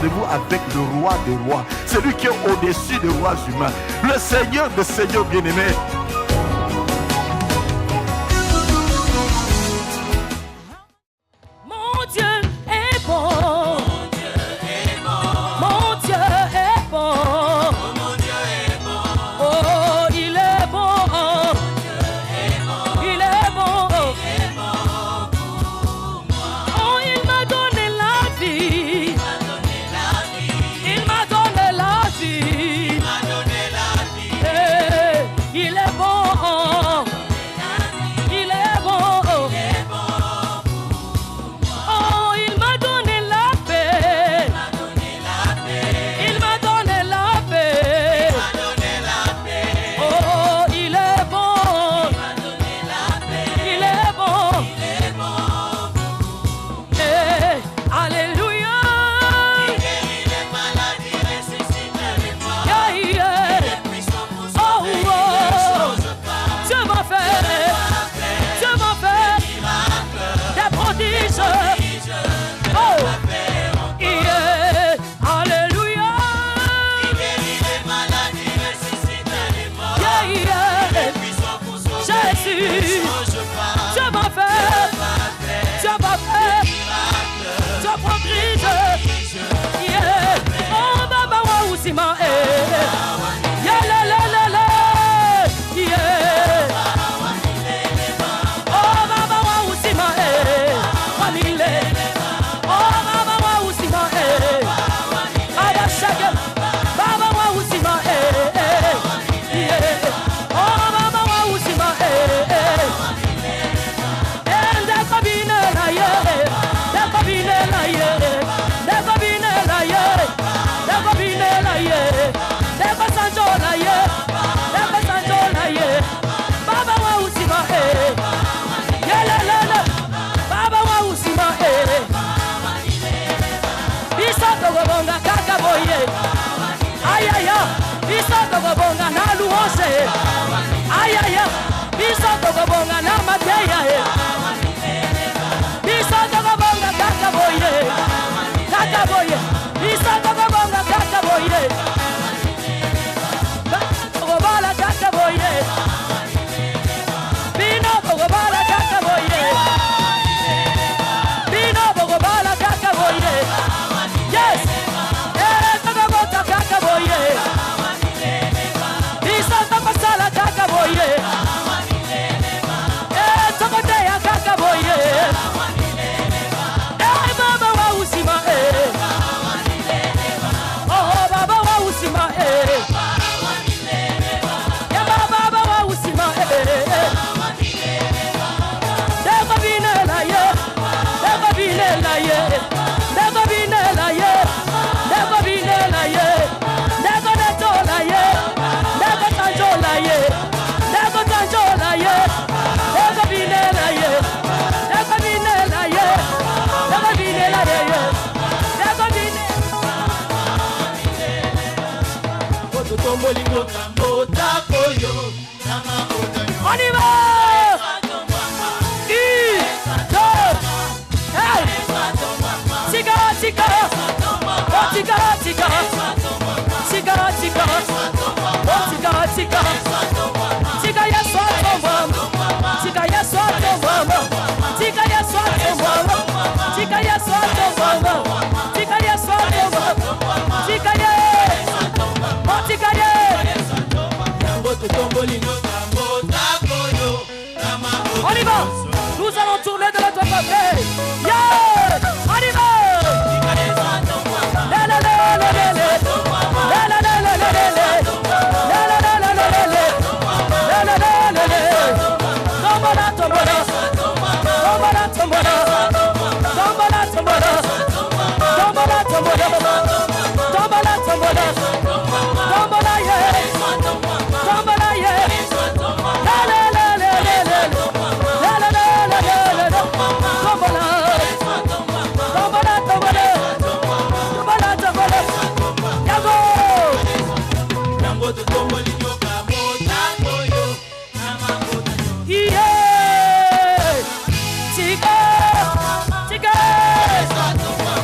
rendez-vous avec le roi des rois, celui qui est au-dessus des rois humains, le Seigneur des seigneurs bien-aimés. Mon Dieu est bon. Mon Dieu est bon. Mon Dieu est bon. Oh, mon Dieu est bon. Oh, il est bon. Mon Dieu est bon. Il est bon. Il est bon pour moi. Oh, il m'a donné la vie. Il m'a donné la vie. Il m'a donné la vie. Il m'a donné la vie. Il est bon. Il est bon. Il est bon. Oh, il m'a donné la paix. Il m'a donné la paix. Oh, il est bon. Il est bon. Eh, alléluia. Yeah, yeah. Oh, oh. Dieu va faire. Dieu va faire des prodiges. Oh, yeah. Alléluia. Yeah, yeah. Jésus, Dieu va faire. Dieu va faire. Dieu prodige. Yeah. Oh, Baba wa usima. Yeah, la la la la. Yeah. Oh, Baba wa usima. Famile. Oh, Baba wa usima. Aba shaka. Baba wa usima. Yeah. Oh, Baba wa usima. Enda kabine la ye. Da kabine la ye. Da kabine la ye. Da kabine la ye. Da kasanjo la ye. Da kasanjo la ye. Baba wa usima. Yeah, la la la. Baba wa usima. Bisa togobonga kaka boye. Ay ay ay. Bisa togobonga na luose. Ay ay ay. Bisa togobonga na mateya. Bisa togobonga kaka boye. Kaka boye. Bisa togobonga kaka boye. Togobala kaka boye. Bino togobala kaka boye. Bino togobala kaka boye. Yes. Togobota kaka boye. Bisa togosala kaka boye. Togoteya kaka boye. Baba wa usima. Oh, Baba wa usima. Yeah, Baba wa usima. Dego bine la ye. Dego bine la ye. Dego bine la ye. Dego bine la ye. Dego neto la ye. Dego tanjo la ye. Dego tanjo la ye. Dego bine la ye. Dego bine la ye. Dego bine la ye. Dego bine. On y va. 1, 2, hey. Tika, tika. Oh, tika, tika. Tika, tika. Oh, tika, tika. Tika, yes, Tika, yes, Tika, yes, Tika, yes, Tika, yes, Tika, yes. Oh, tika, yes. On y va. Nous allons tourner de l'autre côté. Yeah. On y va. La la la la la la. La la la la la la. La la la la la la. La la la la la. Tombola, tombola. Tombola, tombola. Tombola, tombola. Tombola, tombola. Tombola, tombola. Tombola, yeah. Tombola, yeah. La la la la la la. La la la la la la. Tombola. Tombola, tombola. Tombola, tombola. Yago. Yeah. Tika. Tika.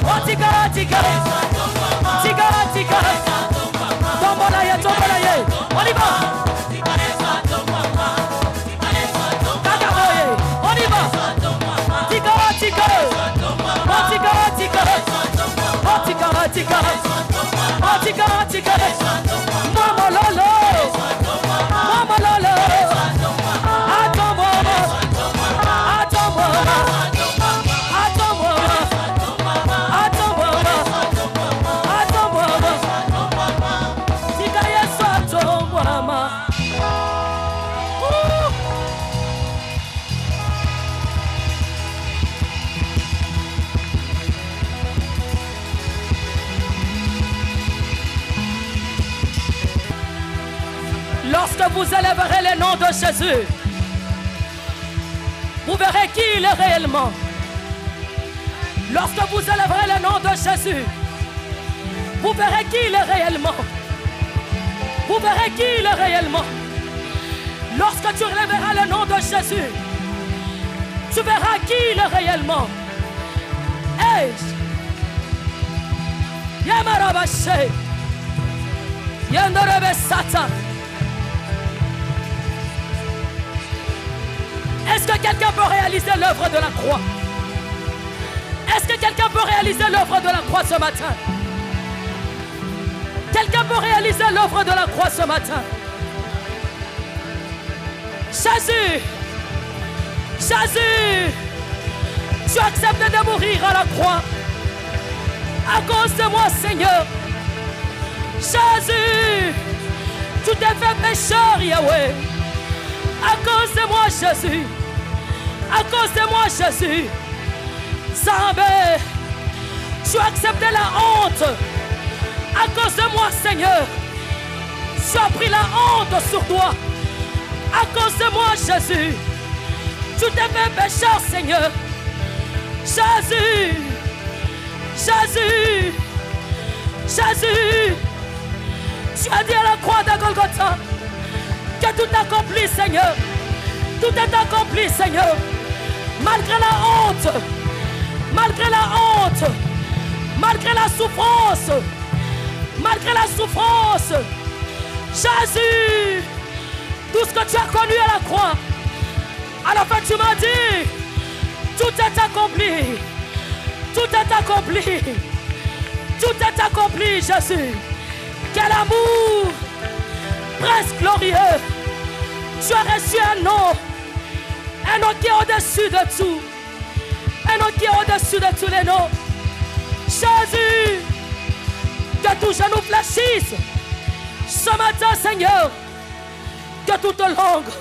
Oh, tika, tika. Lorsque vous élèverez le nom de Jésus, vous verrez qui il est réellement. Lorsque vous élèverez le nom de Jésus, vous verrez qui il est réellement. Vous verrez qui il est réellement. Lorsque tu élèveras le nom de Jésus, tu verras qui il est réellement. Hey! Yamarabashe. Yandorebe Satan. Est-ce que quelqu'un peut réaliser l'œuvre de la croix? Est-ce que quelqu'un peut réaliser l'œuvre de la croix ce matin? Quelqu'un peut réaliser l'œuvre de la croix ce matin? Jésus, Jésus, tu as accepté de mourir à la croix à cause de moi, Seigneur. Jésus, tu t'es fait pécheur, Yahweh. À cause de moi, Jésus. À cause de moi, Jésus. Zambé, tu as accepté la honte. À cause de moi, Seigneur. Tu as pris la honte sur toi. À cause de moi, Jésus. Tu t'es fait pécheur, Seigneur. Jésus. Jésus. Jésus. Tu as dit à la croix de Golgotha que tout est accompli, Seigneur. Tout est accompli, Seigneur. Malgré la honte, malgré la honte, malgré la souffrance, malgré la souffrance, Jésus, tout ce que tu as connu à la croix, à la fin tu m'as dit, tout est accompli, tout est accompli, tout est accompli, Jésus. Quel amour presque glorieux. Tu as reçu un nom qui est au-dessus de tout, un nom qui est au-dessus de tous les noms. Jésus, que tout genou fléchisse ce matin, Seigneur, que toute langue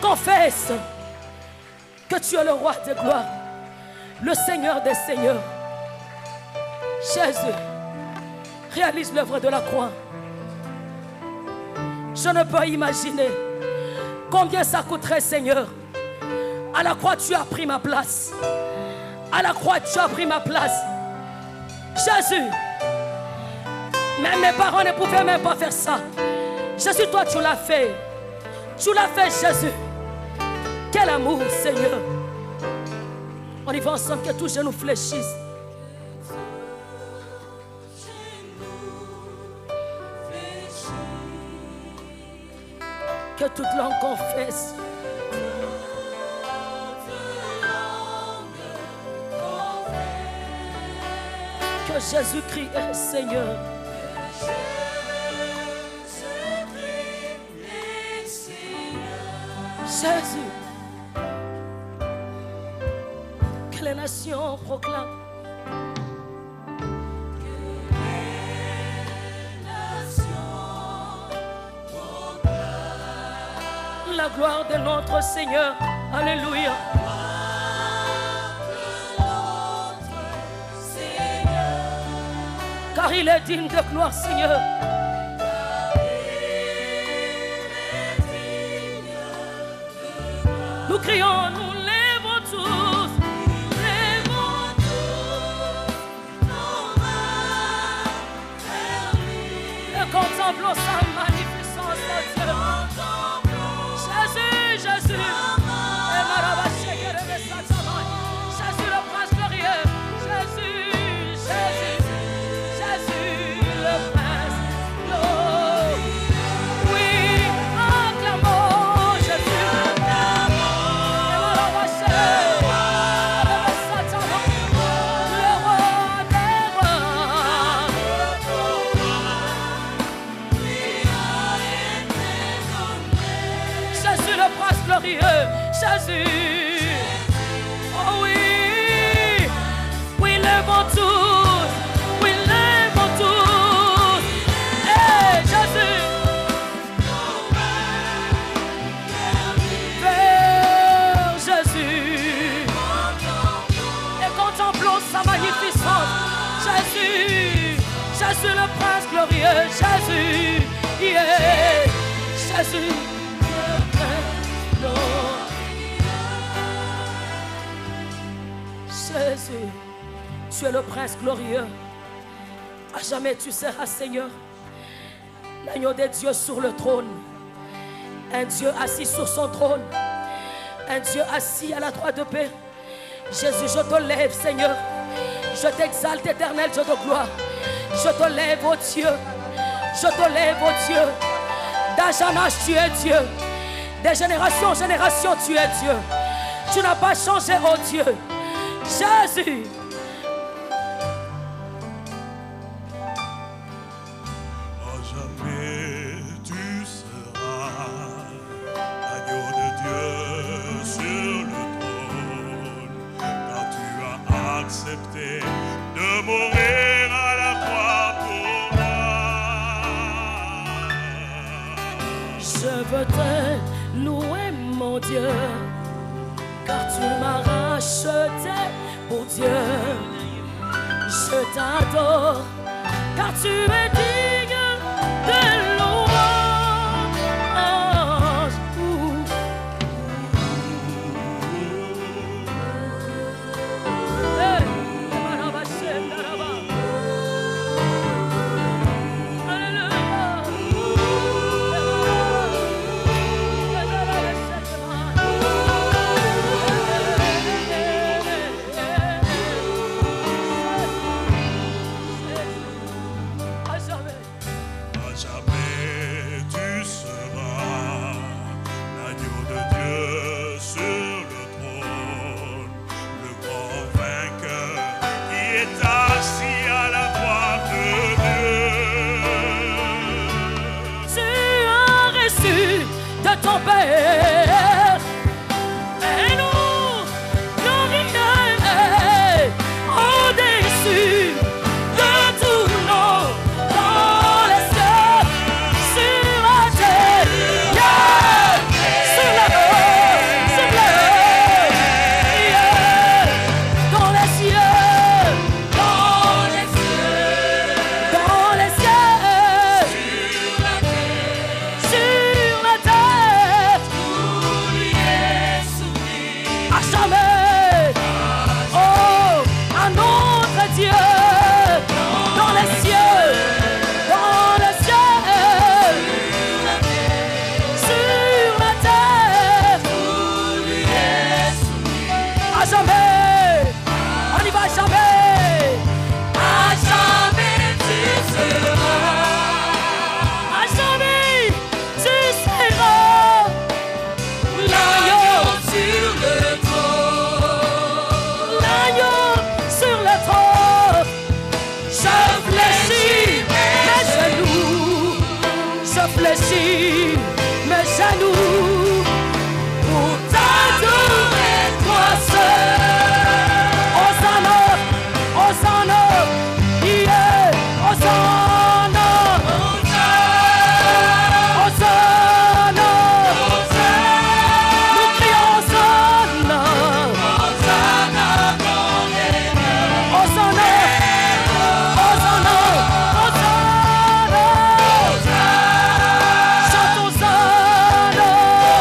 confesse que tu es le roi de gloire, le Seigneur des seigneurs. Jésus, réalise l'œuvre de la croix. Je ne peux imaginer combien ça coûterait, Seigneur. À la croix, tu as pris ma place. À la croix, tu as pris ma place. Jésus, même mes parents ne pouvaient même pas faire ça. Jésus, toi, tu l'as fait. Tu l'as fait, Jésus. Quel amour, Seigneur. On y va ensemble, que tous genoux fléchissent. Que toute langue confesse. Que Jésus-Christ est Seigneur. Jésus. Que les nations proclament. La gloire de notre Seigneur. Alléluia. Car il est digne de gloire, Seigneur. Nous crions, nous lèvons tous. Lèvons tous nos mains vers lui. Et contemplons sa magnificence, Dieu. Jésus, Jésus, Jésus le prince glorieux, Jésus, Jésus, Jésus le prince glorieux. Oui, acclamons Jésus, le roi des rois. Jésus le prince glorieux, Jésus. Oh oui, oui, lèvons tous, oui, lèvons tous. Hey, Jésus. Vers Jésus. Et contemplons sa magnificence. Jésus, Jésus le prince glorieux, Jésus. Yeah. Jésus, Jésus, tu es le prince glorieux. À jamais tu seras Seigneur. L'agneau de Dieu sur le trône. Un Dieu assis sur son trône. Un Dieu assis à la droite de paix. Jésus, je te lève, Seigneur. Je t'exalte, éternel Dieu de gloire. Je te lève, ô Dieu. Je te lève, ô Dieu. D'âge en âge, tu es Dieu. Des générations en générations, tu es Dieu. Tu n'as pas changé, ô Dieu. Jésus. Accepté de mourir à la croix pour moi. Je veux te louer, mon Dieu, car tu m'as racheté pour Dieu. Je t'adore, car tu es digne de louange. Ton Père, et nous glorifier au-dessus de tout nom, dans les cieux, sur la terre, sur la terre, sur dans les cieux, dans les cieux, dans les cieux, sur la terre. Fléchis mes genoux pour t'adorer toi seul. Hosanna, Hosanna, yeah, Hosanna, Hosanna, nous crions Hosanna, Hosanna, Hosanna, Hosanna, Hosanna.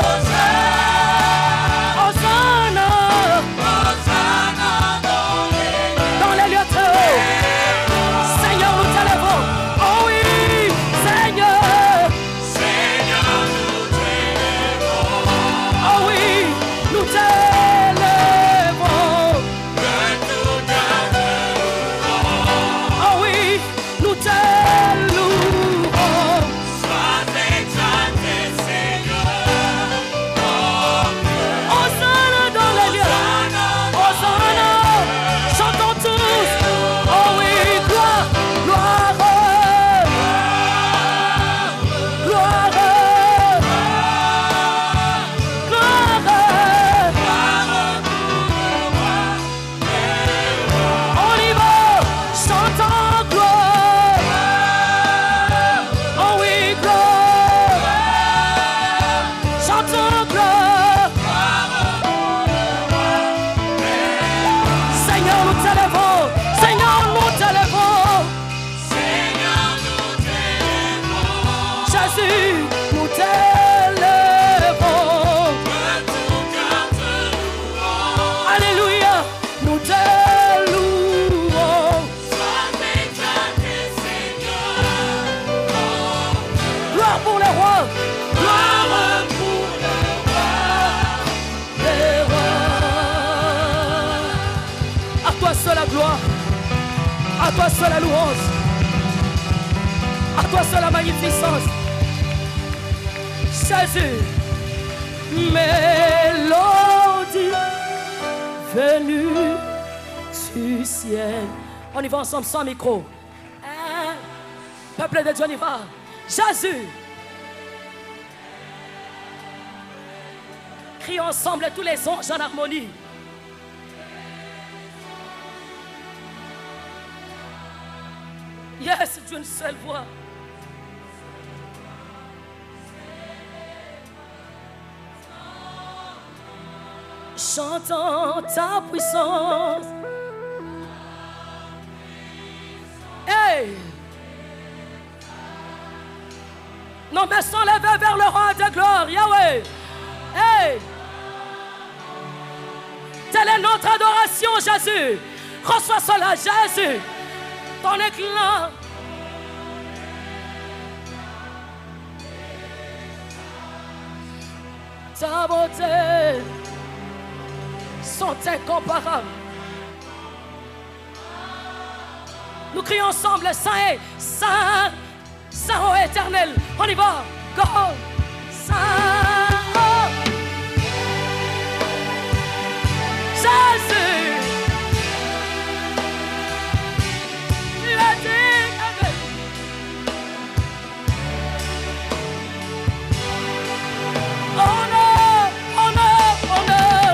le roi. Gloire pour le roi des rois. À toi seul la gloire. À toi seul la louange. À toi seul la magnificence. Jésus, mélodie venue du ciel. On y va ensemble sans micro. Hein? Peuple de Dieu, on y va. Jésus. Crions ensemble tous les anges en harmonie. Yes, d'une seule voix. Chantons ta puissance. Hey! Nos mains sont levées vers le roi de gloire, Yahweh. Hey! Telle est notre adoration, Jésus. Reçois cela, Jésus. Ton éclat. Ta beauté sont incomparables. Nous crions ensemble, Saint, Saint, Saint, ô éternel. On y va. Go. Saint, oh. Jésus. Tu as dit avec. Honneur, honneur, honneur.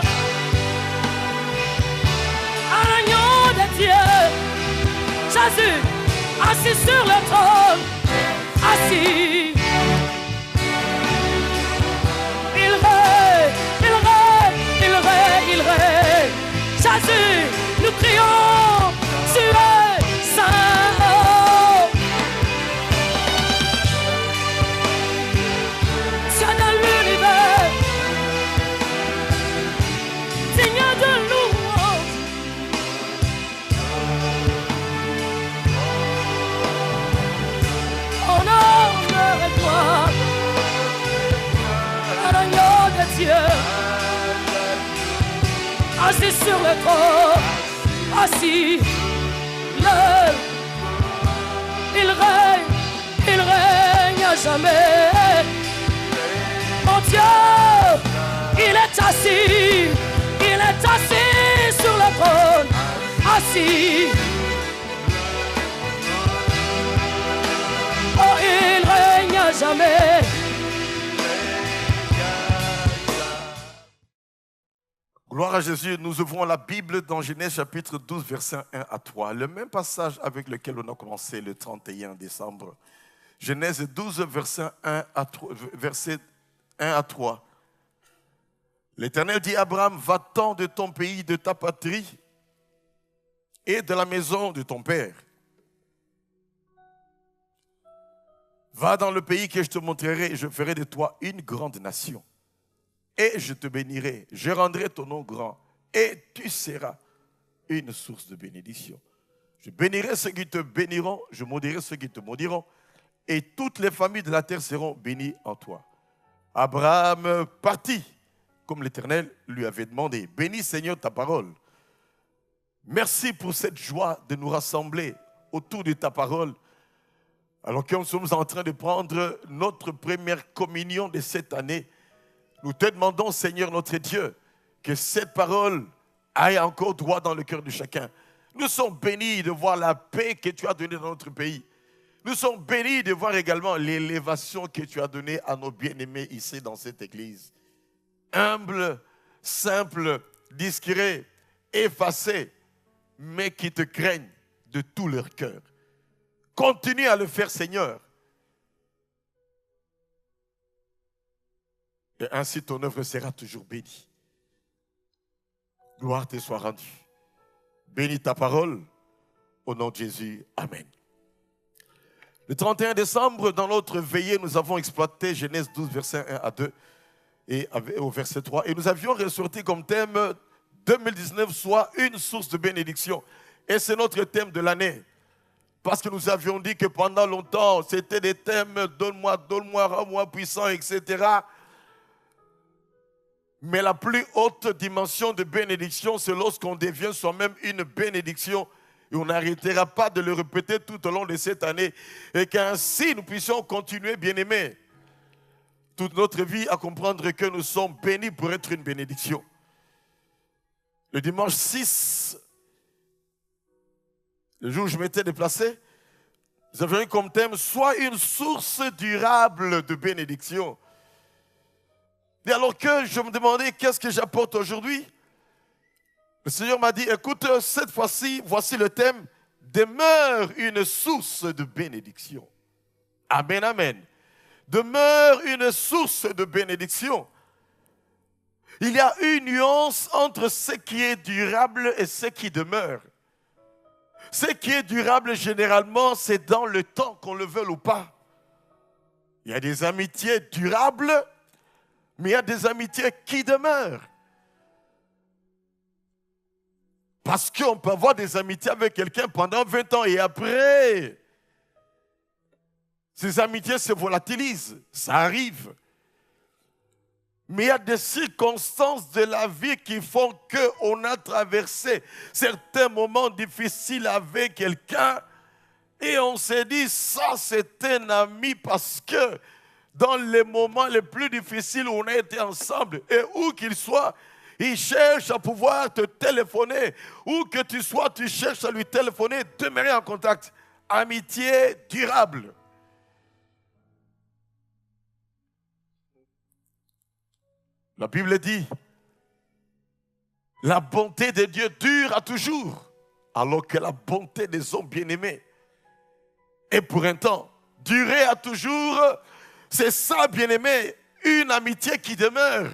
À l'agneau de Dieu. Jésus, assis sur le trône, assis. Il règne, il règne, il règne, il règne. Jésus, nous crions, tu es saint. Tu es dans l'univers, digne de louange. Honneur et gloire à l'agneau de Dieu, assis sur le trône, assis, il règne à jamais. Mon Dieu, il est assis sur le trône, assis. Oh, il règne à jamais. Gloire à Jésus, nous ouvrons la Bible dans Genèse chapitre 12, versets 1 à 3. Le même passage avec lequel on a commencé le 31 décembre. Genèse 12, versets 1 à 3. L'Éternel dit à Abraham, va-t'en de ton pays, de ta patrie et de la maison de ton père. Va dans le pays que je te montrerai et je ferai de toi une grande nation. Et je te bénirai, je rendrai ton nom grand et tu seras une source de bénédiction. Je bénirai ceux qui te béniront, je maudirai ceux qui te maudiront et toutes les familles de la terre seront bénies en toi. Abraham partit comme l'Éternel lui avait demandé. Bénis Seigneur ta parole. Merci pour cette joie de nous rassembler autour de ta parole. Alors que nous sommes en train de prendre notre première communion de cette année, nous te demandons, Seigneur notre Dieu, que cette parole aille encore droit dans le cœur de chacun. Nous sommes bénis de voir la paix que tu as donnée dans notre pays. Nous sommes bénis de voir également l'élévation que tu as donnée à nos bien-aimés ici dans cette église. Humble, simple, discret, effacé, mais qui te craignent de tout leur cœur. Continue à le faire, Seigneur. Et ainsi ton œuvre sera toujours bénie. Gloire te soit rendue. Bénis ta parole. Au nom de Jésus. Amen. Le 31 décembre, dans notre veillée, nous avons exploité Genèse 12, versets 1 à 2 et au verset 3. Et nous avions ressorti comme thème 2019, soit une source de bénédiction. Et c'est notre thème de l'année. Parce que nous avions dit que pendant longtemps, c'était des thèmes « Donne-moi, donne-moi, rends-moi puissant », etc. Mais la plus haute dimension de bénédiction, c'est lorsqu'on devient soi-même une bénédiction. Et on n'arrêtera pas de le répéter tout au long de cette année. Et qu'ainsi, nous puissions continuer, bien-aimés, toute notre vie à comprendre que nous sommes bénis pour être une bénédiction. Le dimanche 6, le jour où je m'étais déplacé, nous avions eu comme thème « Sois une source durable de bénédiction ». Et alors que je me demandais qu'est-ce que j'apporte aujourd'hui, le Seigneur m'a dit, écoute, cette fois-ci, voici le thème, demeure une source de bénédiction. Amen, amen. Demeure une source de bénédiction. Il y a une nuance entre ce qui est durable et ce qui demeure. Ce qui est durable, généralement, c'est dans le temps, qu'on le veuille ou pas. Il y a des amitiés durables, mais il y a des amitiés qui demeurent. Parce qu'on peut avoir des amitiés avec quelqu'un pendant 20 ans et après, ces amitiés se volatilisent. Ça arrive. Mais il y a des circonstances de la vie qui font qu'on a traversé certains moments difficiles avec quelqu'un et on s'est dit, ça c'est un ami parce que dans les moments les plus difficiles où on a été ensemble et où qu'il soit, il cherche à pouvoir te téléphoner. Où que tu sois, tu cherches à lui téléphoner, demeurer en contact. Amitié durable. La Bible dit, la bonté de Dieu dure à toujours, alors que la bonté des hommes bien-aimés est pour un temps. Durer à toujours, c'est ça, bien-aimé, une amitié qui demeure.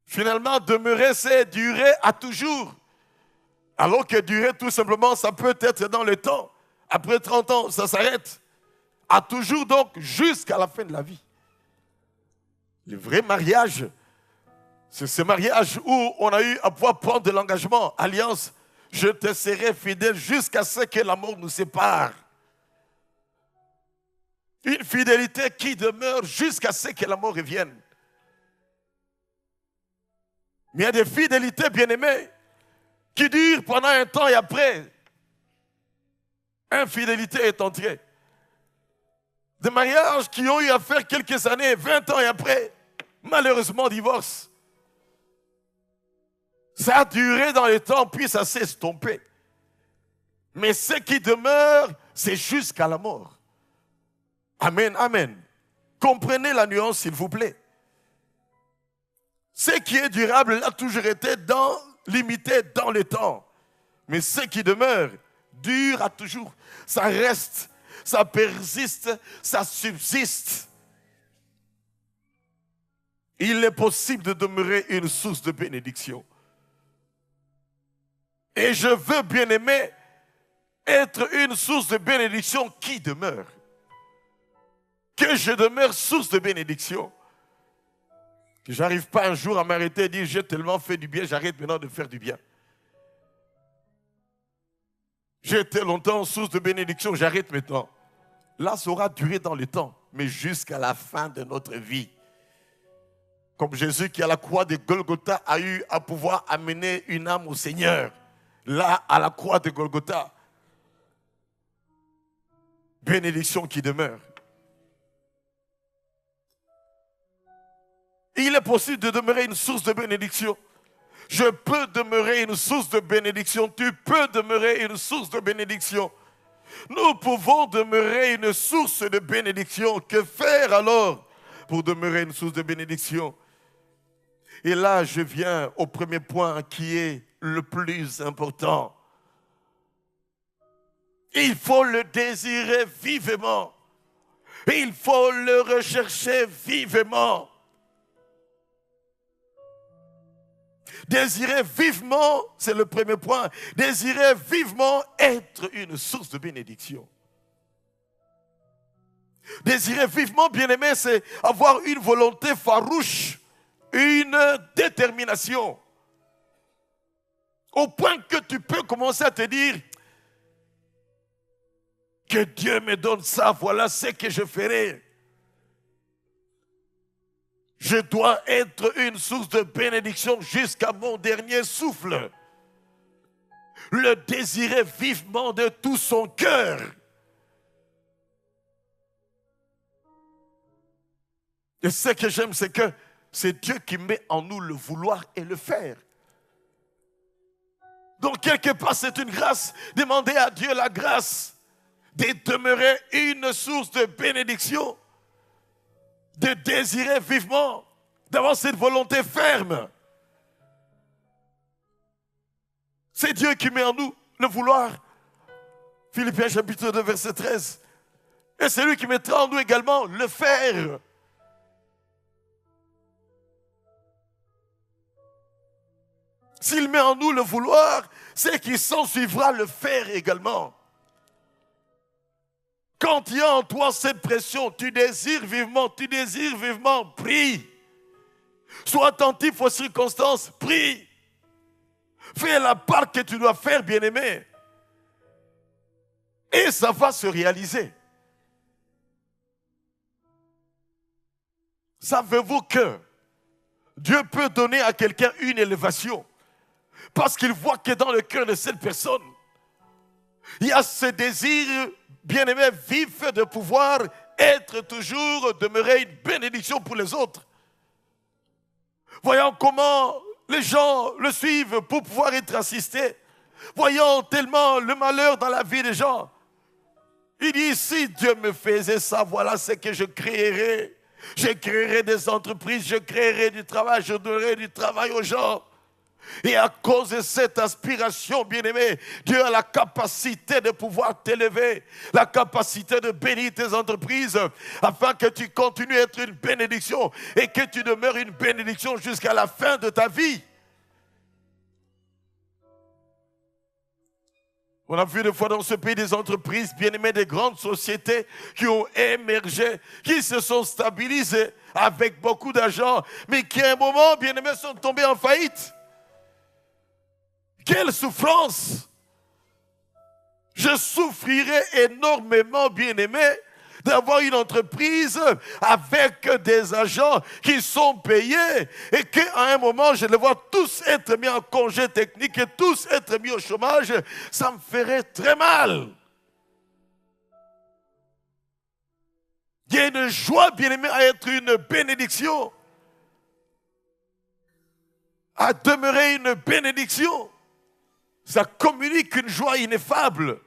Finalement, demeurer, c'est durer à toujours. Alors que durer, tout simplement, ça peut être dans le temps. Après 30 ans, ça s'arrête. À toujours, donc, jusqu'à la fin de la vie. Le vrai mariage, c'est ce mariage où on a eu à pouvoir prendre de l'engagement, alliance. Je te serai fidèle jusqu'à ce que la mort nous sépare. Une fidélité qui demeure jusqu'à ce que la mort revienne. Mais il y a des fidélités bien-aimées qui durent pendant un temps et après, infidélité est entrée. Des mariages qui ont eu à faire quelques années, 20 ans et après, malheureusement, divorce. Ça a duré dans le temps, puis ça s'est estompé. Mais ce qui demeure, c'est jusqu'à la mort. Amen, amen. Comprenez la nuance, s'il vous plaît. Ce qui est durable a toujours été limité dans le temps. Mais ce qui demeure, dure à toujours. Ça reste, ça persiste, ça subsiste. Il est possible de demeurer une source de bénédiction. Et je veux, bien-aimé, être une source de bénédiction qui demeure. Que je demeure source de bénédiction. Que je n'arrive pas un jour à m'arrêter et dire j'ai tellement fait du bien, j'arrête maintenant de faire du bien. J'ai été longtemps source de bénédiction, j'arrête maintenant. Là, ça aura duré dans le temps, mais jusqu'à la fin de notre vie. Comme Jésus qui à la croix de Golgotha a eu à pouvoir amener une âme au Seigneur. Là, à la croix de Golgotha. Bénédiction qui demeure. Il est possible de demeurer une source de bénédiction. Je peux demeurer une source de bénédiction. Tu peux demeurer une source de bénédiction. Nous pouvons demeurer une source de bénédiction. Que faire alors pour demeurer une source de bénédiction? Et là, je viens au premier point qui est le plus important. Il faut le désirer vivement. Il faut le rechercher vivement. Désirer vivement, c'est le premier point. Désirer vivement être une source de bénédiction. Désirer vivement, bien-aimé, c'est avoir une volonté farouche, une détermination. Au point que tu peux commencer à te dire, Que Dieu me donne ça, voilà ce que je ferai. Je dois être une source de bénédiction jusqu'à mon dernier souffle. Le désirer vivement de tout son cœur. Et ce que j'aime, c'est que c'est Dieu qui met en nous le vouloir et le faire. Donc quelque part, c'est une grâce. Demandez à Dieu la grâce de demeurer une source de bénédiction, de désirer vivement, d'avoir cette volonté ferme. C'est Dieu qui met en nous le vouloir. Philippiens chapitre 2, verset 13. Et c'est lui qui mettra en nous également le faire. S'il met en nous le vouloir, c'est qu'il s'en suivra le faire également. Quand il y a en toi cette pression, tu désires vivement, prie. Sois attentif aux circonstances, prie. Fais la part que tu dois faire, bien-aimé. Et ça va se réaliser. Savez-vous que Dieu peut donner à quelqu'un une élévation parce qu'il voit que dans le cœur de cette personne, il y a ce désir, bien-aimé, vif de pouvoir être toujours, demeurer une bénédiction pour les autres. Voyons comment les gens le suivent pour pouvoir être assistés. Voyons tellement le malheur dans la vie des gens. Il dit, si Dieu me faisait ça, voilà ce que je créerais. Je créerai des entreprises, je créerai du travail, je donnerai du travail aux gens. Et à cause de cette aspiration, bien-aimé, Dieu a la capacité de pouvoir t'élever, la capacité de bénir tes entreprises, afin que tu continues à être une bénédiction et que tu demeures une bénédiction jusqu'à la fin de ta vie. On a vu des fois dans ce pays des entreprises, bien-aimées, des grandes sociétés qui ont émergé, qui se sont stabilisées avec beaucoup d'argent, mais qui à un moment, bien-aimés, sont tombées en faillite. Quelle souffrance! Je souffrirais énormément, bien-aimé, d'avoir une entreprise avec des agents qui sont payés et qu'à un moment, je les vois tous être mis en congé technique et tous être mis au chômage. Ça me ferait très mal. Il y a une joie, bien-aimé, à être une bénédiction, à demeurer une bénédiction. Ça communique une joie ineffable.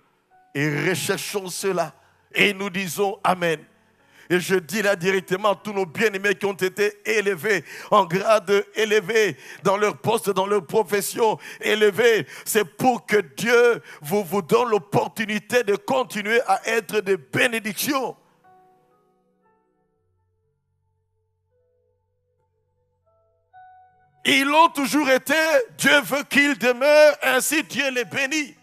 Et recherchons cela. Et nous disons Amen. Et je dis là directement à tous nos bien-aimés qui ont été élevés en grade élevé, dans leur poste, dans leur profession élevée. C'est pour que Dieu vous donne l'opportunité de continuer à être des bénédictions. Ils l'ont toujours été, Dieu veut qu'ils demeurent, ainsi Dieu les bénit.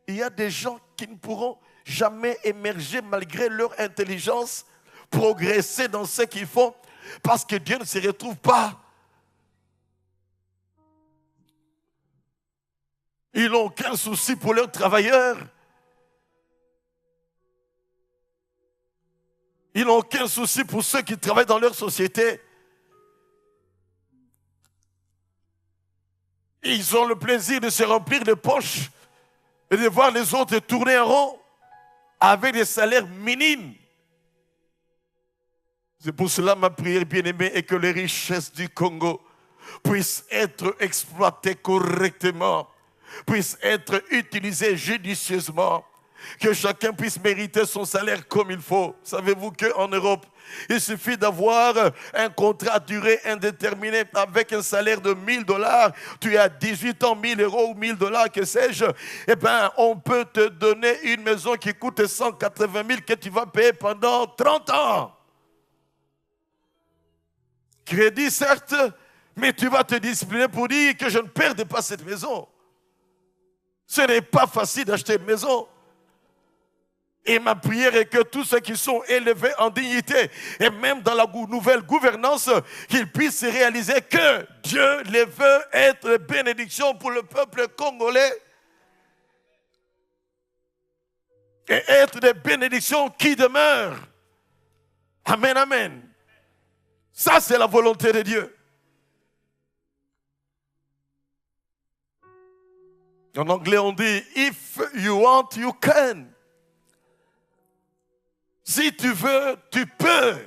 Il y a des gens qui ne pourront jamais émerger malgré leur intelligence, progresser dans ce qu'ils font, parce que Dieu ne se retrouve pas. Ils n'ont aucun souci pour leurs travailleurs. Ils n'ont aucun souci pour ceux qui travaillent dans leur société. Ils ont le plaisir de se remplir de poches et de voir les autres tourner en rond avec des salaires minimes. C'est pour cela ma prière, bien-aimée, est que les richesses du Congo puissent être exploitées correctement, puissent être utilisées judicieusement, que chacun puisse mériter son salaire comme il faut. Savez-vous qu'en Europe, il suffit d'avoir un contrat à durée indéterminée avec un salaire de 1 000 $. Tu as 18 ans, 1 000 € ou 1 000 $, que sais-je. Eh bien, on peut te donner une maison qui coûte 180 000 que tu vas payer pendant 30 ans. Crédit, certes, mais tu vas te discipliner pour dire que je ne perdrai pas cette maison. Ce n'est pas facile d'acheter une maison. Et ma prière est que tous ceux qui sont élevés en dignité, et même dans la nouvelle gouvernance, qu'ils puissent réaliser que Dieu les veut être bénédiction pour le peuple congolais. et être des bénédictions qui demeurent. Amen, amen. Ça, c'est la volonté de Dieu. En anglais, on dit, if you want, you can. Si tu veux, tu peux.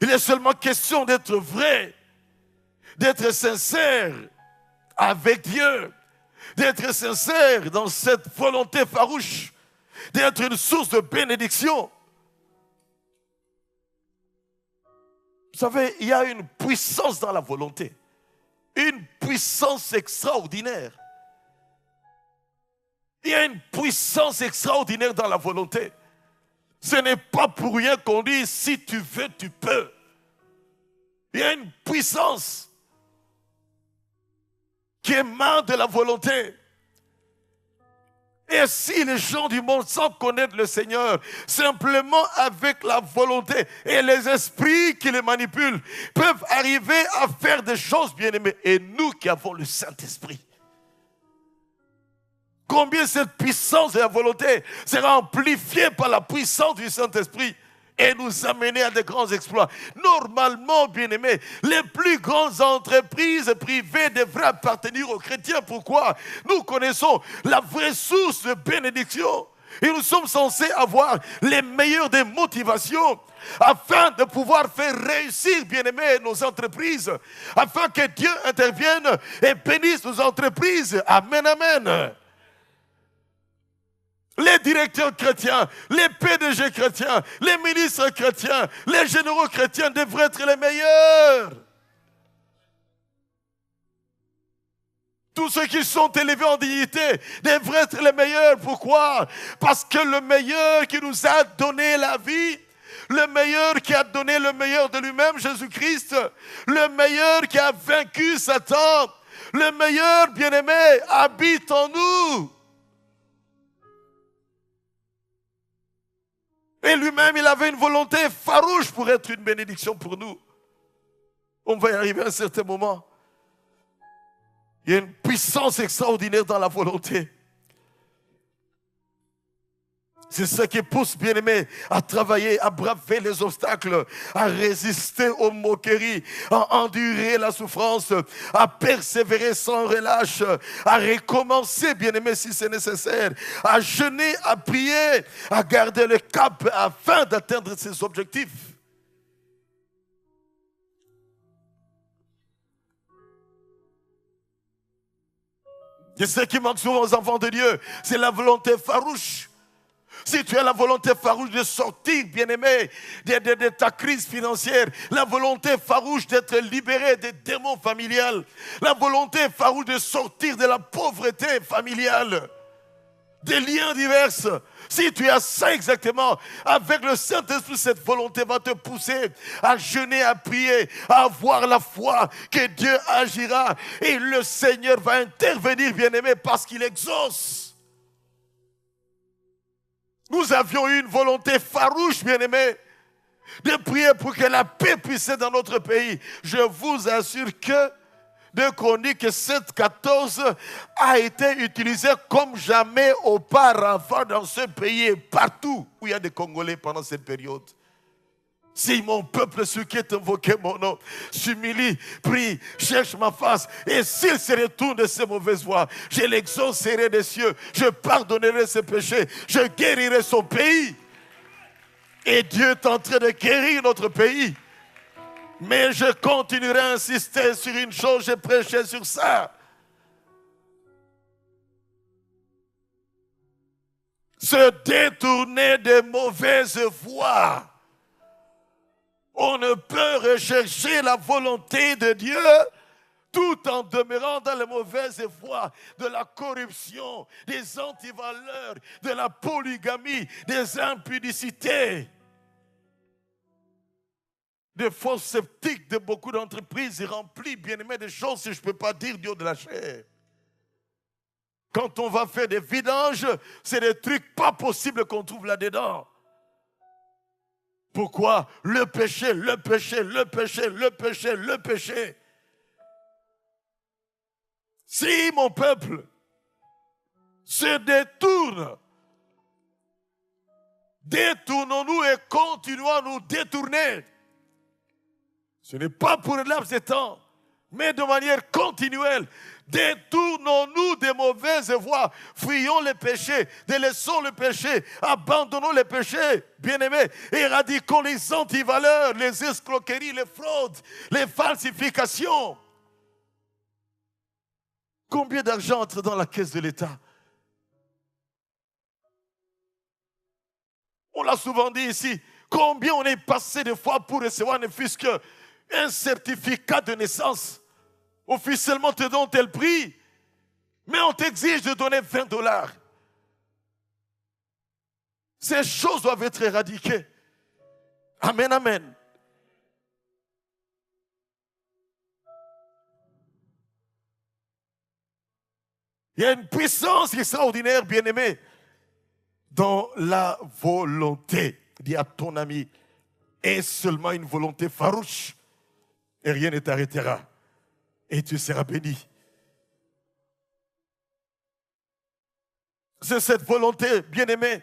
Il est seulement question d'être vrai, d'être sincère avec Dieu, d'être sincère dans cette volonté farouche, d'être une source de bénédiction. Vous savez, il y a une puissance dans la volonté, une puissance extraordinaire. Il y a une puissance extraordinaire dans la volonté. Ce n'est pas pour rien qu'on dit, si tu veux, tu peux. Il y a une puissance qui émane de la volonté. Et si les gens du monde, sans connaître le Seigneur, simplement avec la volonté et les esprits qui les manipulent, peuvent arriver à faire des choses bien-aimées. Et nous qui avons le Saint-Esprit, combien cette puissance de la volonté sera amplifiée par la puissance du Saint-Esprit et nous amener à de grands exploits. Normalement, bien-aimés, les plus grandes entreprises privées devraient appartenir aux chrétiens. Pourquoi? Nous connaissons la vraie source de bénédiction et nous sommes censés avoir les meilleures des motivations afin de pouvoir faire réussir, bien-aimés, nos entreprises, afin que Dieu intervienne et bénisse nos entreprises. Amen, amen. Les directeurs chrétiens, les PDG chrétiens, les ministres chrétiens, les généraux chrétiens devraient être les meilleurs. Tous ceux qui sont élevés en dignité devraient être les meilleurs. Pourquoi? Parce que le meilleur qui nous a donné la vie, le meilleur qui a donné le meilleur de lui-même, Jésus-Christ, le meilleur qui a vaincu Satan, le meilleur, bien-aimé, habite en nous. Et lui-même, il avait une volonté farouche pour être une bénédiction pour nous. On va y arriver à un certain moment. Il y a une puissance extraordinaire dans la volonté. C'est ce qui pousse, bien-aimés, à travailler, à braver les obstacles, à résister aux moqueries, à endurer la souffrance, à persévérer sans relâche, à recommencer, bien-aimés, si c'est nécessaire, à jeûner, à prier, à garder le cap afin d'atteindre ses objectifs. Et ce qui manque souvent aux enfants de Dieu, c'est la volonté farouche. Si tu as la volonté farouche de sortir, bien-aimé, de ta crise financière, la volonté farouche d'être libéré des démons familiales, la volonté farouche de sortir de la pauvreté familiale, des liens divers. Si tu as ça exactement, avec le Saint-Esprit, cette volonté va te pousser à jeûner, à prier, à avoir la foi que Dieu agira et le Seigneur va intervenir, bien-aimé, parce qu'il exauce. Nous avions eu une volonté farouche, bien-aimés, de prier pour que la paix puisse être dans notre pays. Je vous assure que 2 Chroniques 7:14 a été utilisé comme jamais auparavant dans ce pays et partout où il y a des Congolais pendant cette période. Si mon peuple, ceux qui est invoqué mon nom, s'humilie, prie, cherche ma face, et s'il se retourne de ses mauvaises voies, je l'exaucerai des cieux, je pardonnerai ses péchés, je guérirai son pays. Et Dieu est en train de guérir notre pays. Mais je continuerai à insister sur une chose, j'ai prêché sur ça. Se détourner des mauvaises voies. On ne peut rechercher la volonté de Dieu tout en demeurant dans les mauvaises voies de la corruption, des antivaleurs, de la polygamie, des impudicités. Des faux sceptiques de beaucoup d'entreprises remplies, bien-aimés, des choses que je ne peux pas dire du haut de la chair. Quand on va faire des vidanges, c'est des trucs pas possibles qu'on trouve là-dedans. Pourquoi? Le péché, le péché, le péché, le péché, le péché. Si mon peuple se détournent. Détournons-nous et continuons à nous détourner. Ce n'est pas pour un laps de temps, mais de manière continuelle. Détournons-nous des mauvaises voies, fuyons les péchés, délaissons le péché, abandonnons les péchés, bien-aimés, éradiquons les antivaleurs, les escroqueries, les fraudes, les falsifications. Combien d'argent entre dans la caisse de l'État? On l'a souvent dit ici, combien on est passé de fois pour recevoir ne fût-ce qu'un certificat de naissance. Officiellement, te donne tel prix, mais on t'exige de donner $20. Ces choses doivent être éradiquées. Amen, amen. Il y a une puissance extraordinaire, bien-aimé, dans la volonté. Dis à ton ami, est seulement une volonté farouche, et rien ne t'arrêtera. Et tu seras béni. C'est cette volonté, bien-aimé,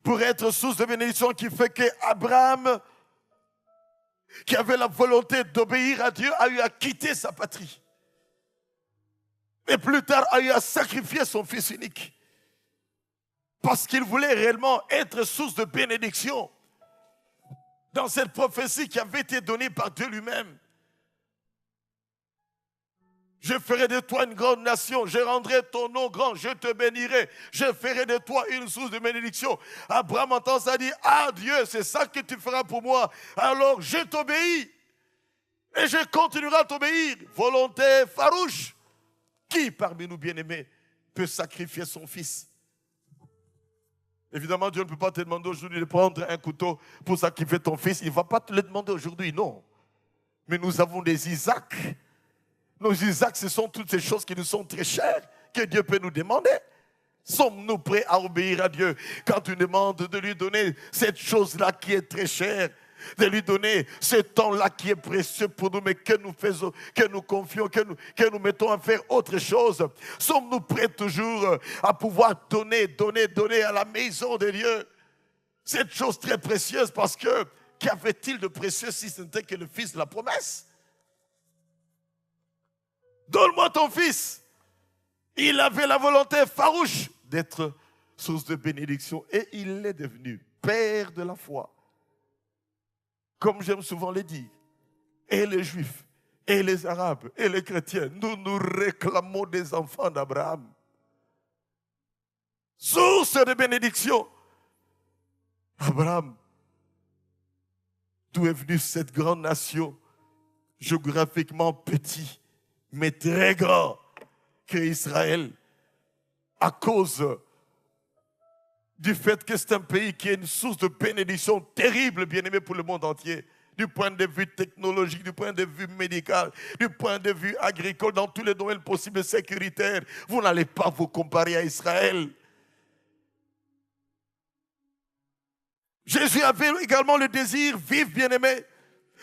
pour être source de bénédiction qui fait qu'Abraham, qui avait la volonté d'obéir à Dieu, a eu à quitter sa patrie. Et plus tard, a eu à sacrifier son fils unique. Parce qu'il voulait réellement être source de bénédiction. Dans cette prophétie qui avait été donnée par Dieu lui-même. Je ferai de toi une grande nation, je rendrai ton nom grand, je te bénirai, je ferai de toi une source de bénédiction. Abraham entend ça, dit, ah Dieu, c'est ça que tu feras pour moi, alors je t'obéis et je continuerai à t'obéir. Volonté farouche. Qui parmi nous, bien-aimés, peut sacrifier son fils? Évidemment, Dieu ne peut pas te demander aujourd'hui de prendre un couteau pour sacrifier ton fils. Il ne va pas te le demander aujourd'hui, non. Mais nous avons des Isaacs. Nos Isaacs, ce sont toutes ces choses qui nous sont très chères, que Dieu peut nous demander. Sommes-nous prêts à obéir à Dieu quand tu demandes de lui donner cette chose-là qui est très chère, de lui donner ce temps-là qui est précieux pour nous, mais que nous faisons, que nous confions, que nous mettons à faire autre chose? Sommes-nous prêts toujours à pouvoir donner à la maison de Dieu cette chose très précieuse? Parce que qu'avait-il de précieux si ce n'était que le fils de la promesse? Donne-moi ton fils. Il avait la volonté farouche d'être source de bénédiction et il est devenu père de la foi. Comme j'aime souvent le dire, et les Juifs, et les Arabes, et les chrétiens, nous nous réclamons des enfants d'Abraham. Source de bénédiction. Abraham, d'où est venue cette grande nation, géographiquement petit, mais très grand, que Israël, à cause du fait que c'est un pays qui est une source de bénédiction terrible, bien-aimé, pour le monde entier, du point de vue technologique, du point de vue médical, du point de vue agricole, dans tous les domaines possibles sécuritaires. Vous n'allez pas vous comparer à Israël. Jésus avait également le désir vif, bien-aimé,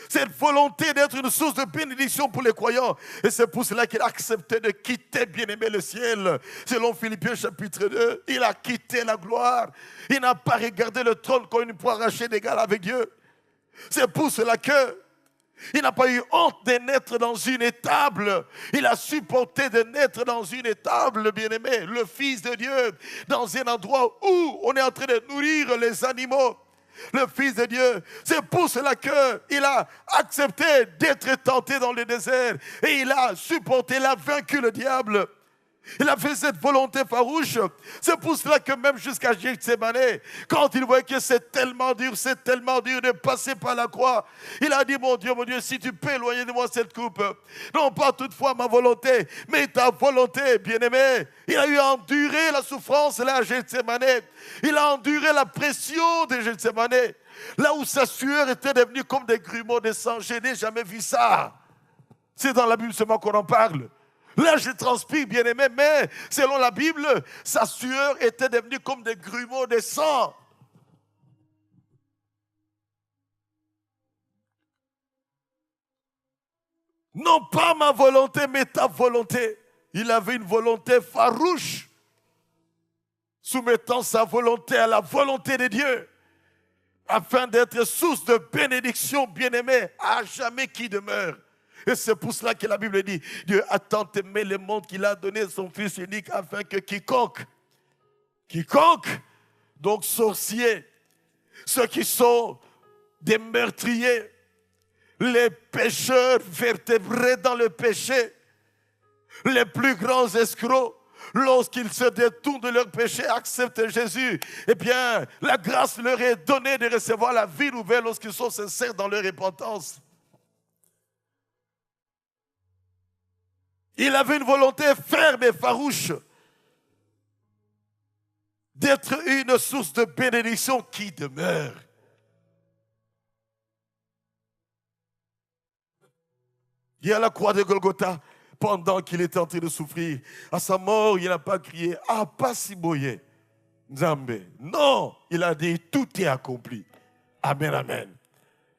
cette volonté d'être une source de bénédiction pour les croyants. Et c'est pour cela qu'il a accepté de quitter, bien-aimé, le ciel. Selon Philippiens chapitre 2, il a quitté la gloire. Il n'a pas regardé le trône comme une proie arrachée d'égal avec Dieu. C'est pour cela qu'il n'a pas eu honte de naître dans une étable. Il a supporté de naître dans une étable, bien-aimé, le Fils de Dieu, dans un endroit où on est en train de nourrir les animaux. Le Fils de Dieu. C'est pour cela qu'il a accepté d'être tenté dans le désert. Et il a supporté, il a vaincu le diable. Il a fait cette volonté farouche. C'est pour cela que même jusqu'à Gethsémani, quand il voyait que c'est tellement dur de passer par la croix, il a dit, mon Dieu, si tu peux éloigner de moi cette coupe. Non pas toutefois ma volonté, mais ta volonté, bien-aimé. Il a eu à endurer la souffrance là à Gethsémani. Il a enduré la pression de Gethsémani. Là où sa sueur était devenue comme des grumeaux de sang. Je n'ai jamais vu ça. C'est dans la Bible seulement qu'on en parle. Là, je transpire, bien-aimé, mais selon la Bible, sa sueur était devenue comme des grumeaux de sang. Non pas ma volonté, mais ta volonté. Il avait une volonté farouche soumettant sa volonté à la volonté de Dieu, afin d'être source de bénédiction, bien-aimé, à jamais qui demeure. Et c'est pour cela que la Bible dit, Dieu a tant aimé le monde qu'il a donné son Fils unique, afin que quiconque, donc sorciers, ceux qui sont des meurtriers, les pécheurs vertébrés dans le péché, les plus grands escrocs, lorsqu'ils se détournent de leur péché, acceptent Jésus, eh bien, la grâce leur est donnée de recevoir la vie nouvelle lorsqu'ils sont sincères dans leur repentance. Il avait une volonté ferme et farouche d'être une source de bénédiction qui demeure. Il y a la croix de Golgotha, pendant qu'il était en train de souffrir. À sa mort, il n'a pas crié « Ah, pas si boyé, Nzambe ». Non, il a dit « Tout est accompli ». Amen, amen.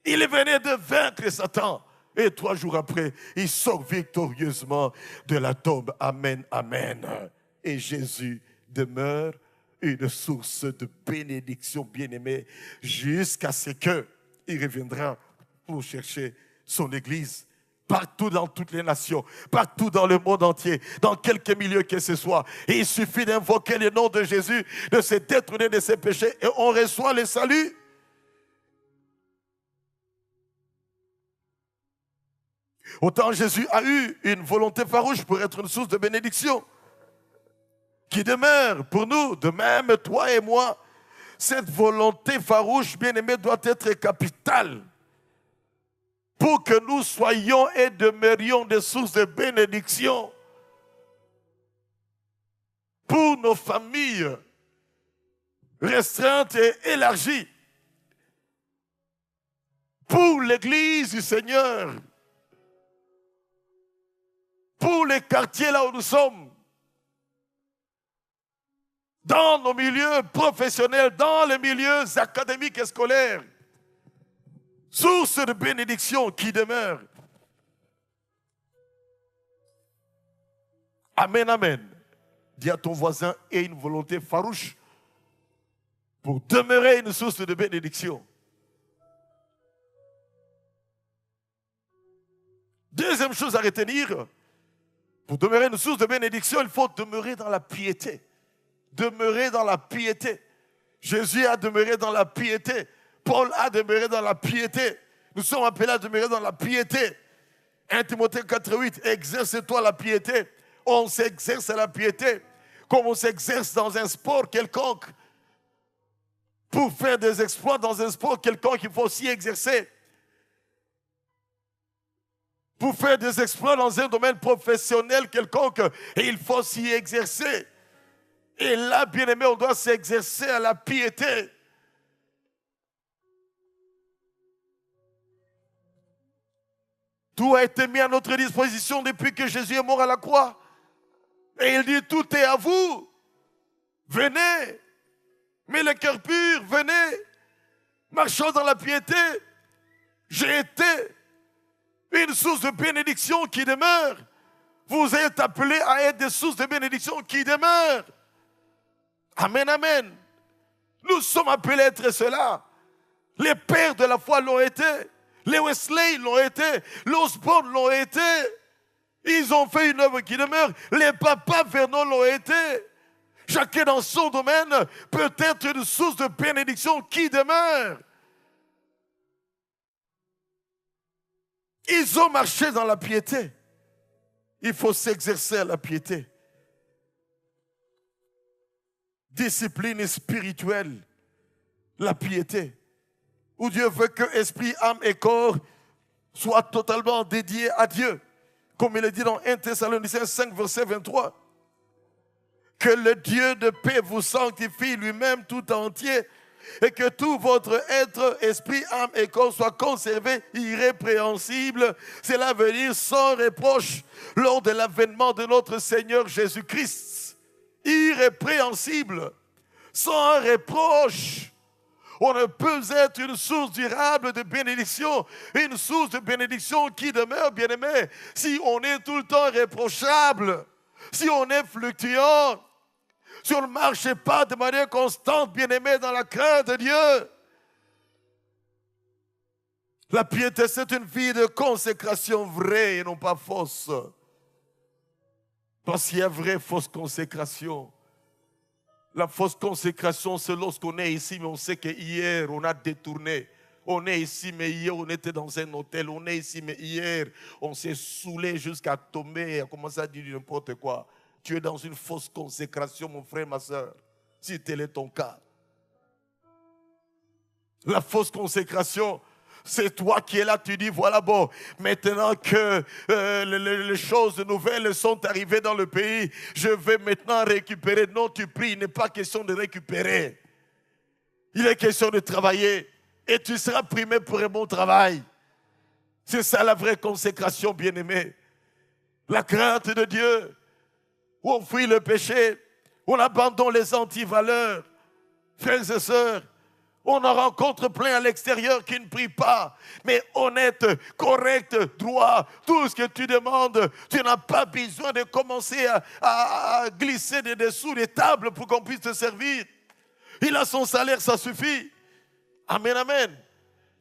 Il venait de vaincre Satan. Et 3 jours après, il sort victorieusement de la tombe. Amen, amen. Et Jésus demeure une source de bénédiction, bien-aimée, jusqu'à ce qu'il reviendra pour chercher son Église. Partout dans toutes les nations, partout dans le monde entier, dans quelque milieu que ce soit. Et il suffit d'invoquer le nom de Jésus, de se détourner de ses péchés et on reçoit le salut. Autant Jésus a eu une volonté farouche pour être une source de bénédiction qui demeure pour nous, de même toi et moi. Cette volonté farouche, bien-aimée, doit être capitale pour que nous soyons et demeurions des sources de bénédiction pour nos familles restreintes et élargies, pour l'Église du Seigneur, pour les quartiers là où nous sommes, dans nos milieux professionnels, dans les milieux académiques et scolaires. Source de bénédiction qui demeure. Amen, amen. Dis à ton voisin, aie une volonté farouche pour demeurer une source de bénédiction. Deuxième chose à retenir, pour demeurer une source de bénédiction, il faut demeurer dans la piété. Demeurer dans la piété. Jésus a demeuré dans la piété. Paul a demeuré dans la piété. Nous sommes appelés à demeurer dans la piété. 1 Timothée 4,8, exerce-toi la piété. On s'exerce à la piété comme on s'exerce dans un sport quelconque. Pour faire des exploits dans un sport quelconque, il faut s'y exercer. Pour faire des exploits dans un domaine professionnel quelconque, et il faut s'y exercer. Et là, bien aimé, on doit s'exercer à la piété. Tout a été mis à notre disposition depuis que Jésus est mort à la croix. Et il dit, tout est à vous. Venez. Mais le cœur pur, venez. Marchons dans la piété. J'ai été une source de bénédiction qui demeure. Vous êtes appelés à être des sources de bénédiction qui demeurent. Amen, amen. Nous sommes appelés à être cela. Les pères de la foi l'ont été. Les Wesley l'ont été. Les Osborne l'ont été. Ils ont fait une œuvre qui demeure. Les papas Vernon l'ont été. Chacun dans son domaine peut être une source de bénédiction qui demeure. Ils ont marché dans la piété. Il faut s'exercer à la piété. Discipline spirituelle, la piété, où Dieu veut que esprit, âme et corps soient totalement dédiés à Dieu. Comme il est dit dans 1 Thessaloniciens 5, verset 23. Que le Dieu de paix vous sanctifie lui-même tout entier et que tout votre être, esprit, âme et corps soit conservé irrépréhensible. Cela veut dire sans reproche lors de l'avènement de notre Seigneur Jésus-Christ. Irrépréhensible, sans reproche. On ne peut être une source durable de bénédiction, une source de bénédiction qui demeure, bien-aimé, si on est tout le temps réprochable, si on est fluctuant, Si on ne marchait pas de manière constante, bien-aimé, dans la crainte de Dieu. La piété, c'est une vie de consécration vraie et non pas fausse. Parce qu'il y a vraie fausse consécration. La fausse consécration, c'est lorsqu'on est ici, mais on sait qu'hier, on a détourné. On est ici, mais hier, on était dans un hôtel. On est ici, mais hier, on s'est saoulé jusqu'à tomber et a commencé à dire n'importe quoi. Tu es dans une fausse consécration, mon frère, ma soeur, si tel est ton cas. La fausse consécration, c'est toi qui es là, tu dis, voilà, bon, maintenant que les choses nouvelles sont arrivées dans le pays, je vais maintenant récupérer. Non, tu pries, il n'est pas question de récupérer. Il est question de travailler et tu seras primé pour un bon travail. C'est ça la vraie consécration, bien-aimé. La crainte de Dieu, où on fuit le péché, on abandonne les antivaleurs. Frères et sœurs, on en rencontre plein à l'extérieur qui ne prient pas, mais honnête, correct, droit, tout ce que tu demandes, tu n'as pas besoin de commencer à glisser des dessous des tables pour qu'on puisse te servir. Il a son salaire, ça suffit. Amen, amen.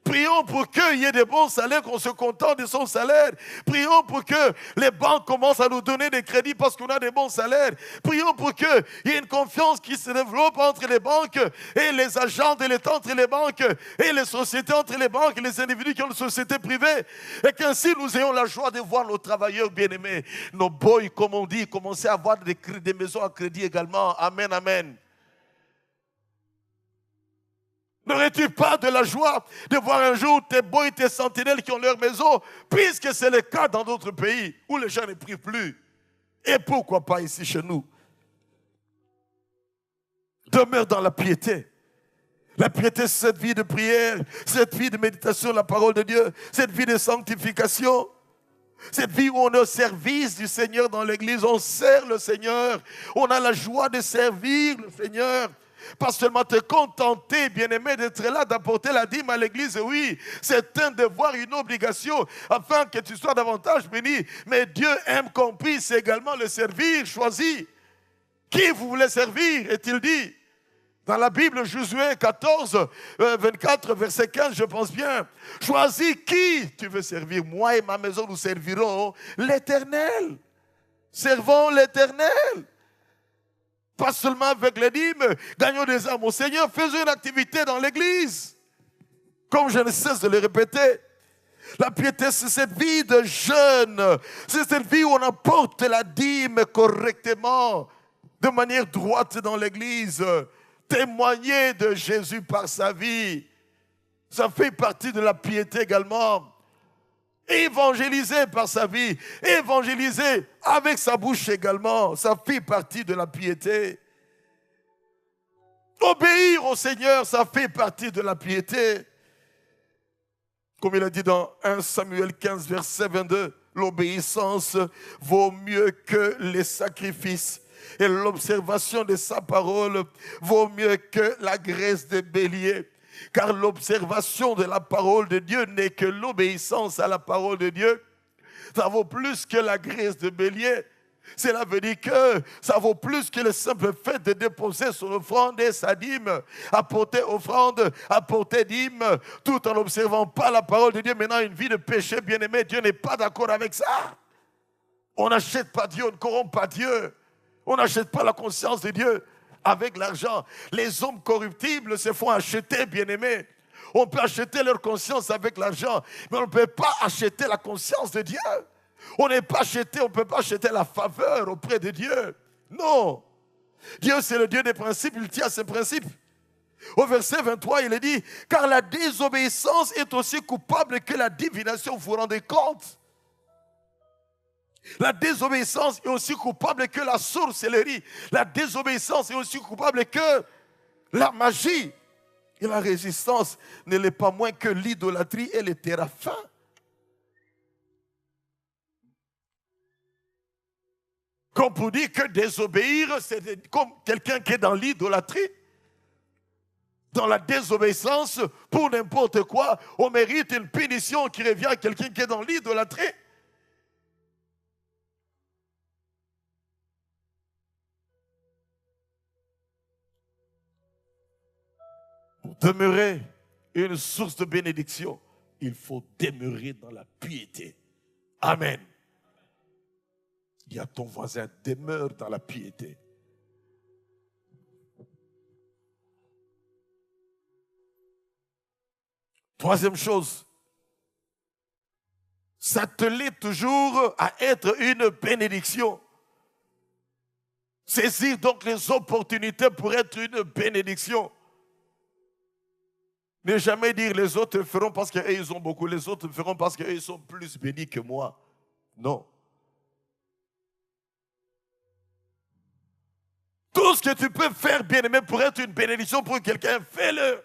Prions pour qu'il y ait des bons salaires, qu'on se contente de son salaire. Prions pour que les banques commencent à nous donner des crédits parce qu'on a des bons salaires. Prions pour qu'il y ait une confiance qui se développe entre les banques et les agents de l'État, entre les banques et les sociétés, entre les banques et les individus qui ont une société privée. Et qu'ainsi nous ayons la joie de voir nos travailleurs bien-aimés, nos boys, comme on dit, commencer à avoir des maisons à crédit également. Amen, amen. N'aurais-tu pas de la joie de voir un jour tes boys, tes sentinelles qui ont leur maison, puisque c'est le cas dans d'autres pays où les gens ne prient plus. Et pourquoi pas ici chez nous? Demeure dans la piété. La piété, c'est cette vie de prière, cette vie de méditation de la parole de Dieu, cette vie de sanctification. Cette vie où on est au service du Seigneur dans l'église, on sert le Seigneur, on a la joie de servir le Seigneur. Pas seulement te contenter, bien-aimé, d'être là, d'apporter la dîme à l'église. Oui, c'est un devoir, une obligation, afin que tu sois davantage béni. Mais Dieu aime qu'on puisse également le servir, choisi. Qui vous voulez servir, est-il dit? Dans la Bible, Josué 14, 24, verset 15, je pense bien. Choisis qui tu veux servir. Moi et ma maison, nous servirons l'Éternel. Servons l'Éternel. Pas seulement avec les dîmes, gagnons des âmes au Seigneur, faisons une activité dans l'église. Comme je ne cesse de le répéter, la piété, c'est cette vie de jeûne. C'est cette vie où on apporte la dîme correctement, de manière droite dans l'église. Témoigner de Jésus par sa vie, ça fait partie de la piété également. Évangéliser par sa vie, évangéliser avec sa bouche également, ça fait partie de la piété. Obéir au Seigneur, ça fait partie de la piété. Comme il a dit dans 1 Samuel 15, verset 22, l'obéissance vaut mieux que les sacrifices et l'observation de sa parole vaut mieux que la graisse de bélier. Car l'observation de la parole de Dieu n'est que l'obéissance à la parole de Dieu. Ça vaut plus que la graisse de bélier. Cela veut dire que ça vaut plus que le simple fait de déposer son offrande et sa dîme. Apporter offrande, apporter dîme, tout en n'observant pas la parole de Dieu. Maintenant, une vie de péché, bien-aimé, Dieu n'est pas d'accord avec ça. On n'achète pas Dieu, on ne corrompt pas Dieu. On n'achète pas la conscience de Dieu avec l'argent. Les hommes corruptibles se font acheter, bien-aimés. On peut acheter leur conscience avec l'argent, mais on ne peut pas acheter la conscience de Dieu. On n'est pas acheté, on ne peut pas acheter la faveur auprès de Dieu. Non. Dieu, c'est le Dieu des principes, il tient à ses principes. Au verset 23, il est dit, car la désobéissance est aussi coupable que la divination, vous vous rendez compte? La désobéissance est aussi coupable que la sorcellerie. La désobéissance est aussi coupable que la magie. Et la résistance ne l'est pas moins que l'idolâtrie et les téraphins. Comme pour dire que désobéir, c'est comme quelqu'un qui est dans l'idolâtrie. Dans la désobéissance, pour n'importe quoi, on mérite une punition qui revient à quelqu'un qui est dans l'idolâtrie. Pour demeurer une source de bénédiction, il faut demeurer dans la piété. Amen. Dis à ton voisin, demeure dans la piété. Troisième chose, s'atteler toujours à être une bénédiction. Saisir donc les opportunités pour être une bénédiction. Ne jamais dire les autres le feront parce qu'eux ils ont beaucoup, les autres le feront parce qu'eux ils sont plus bénis que moi. Non. Tout ce que tu peux faire, bien-aimé, pour être une bénédiction pour quelqu'un, fais-le.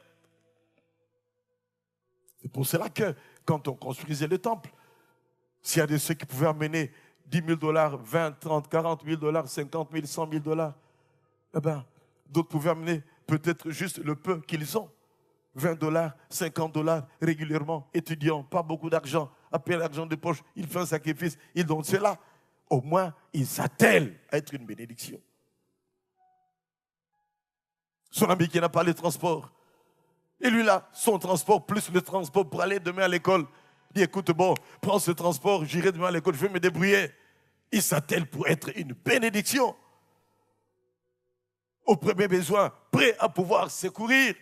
C'est pour cela que quand on construisait le temple, s'il y a de ceux qui pouvaient amener 10 000 $, 20, 30, 40 000 $, 50 000, 100 000 $, eh bien, d'autres pouvaient amener peut-être juste le peu qu'ils ont. 20 $, 50 $ régulièrement, étudiants, pas beaucoup d'argent, à peine l'argent de poche, ils font un sacrifice, ils donnent cela. Au moins, ils s'attellent à être une bénédiction. Son ami qui n'a pas le transport, et lui là, son transport plus le transport pour aller demain à l'école, il dit écoute, bon, prends ce transport, j'irai demain à l'école, je vais me débrouiller. Il s'attelle pour être une bénédiction. Au premier besoin, prêt à pouvoir secourir.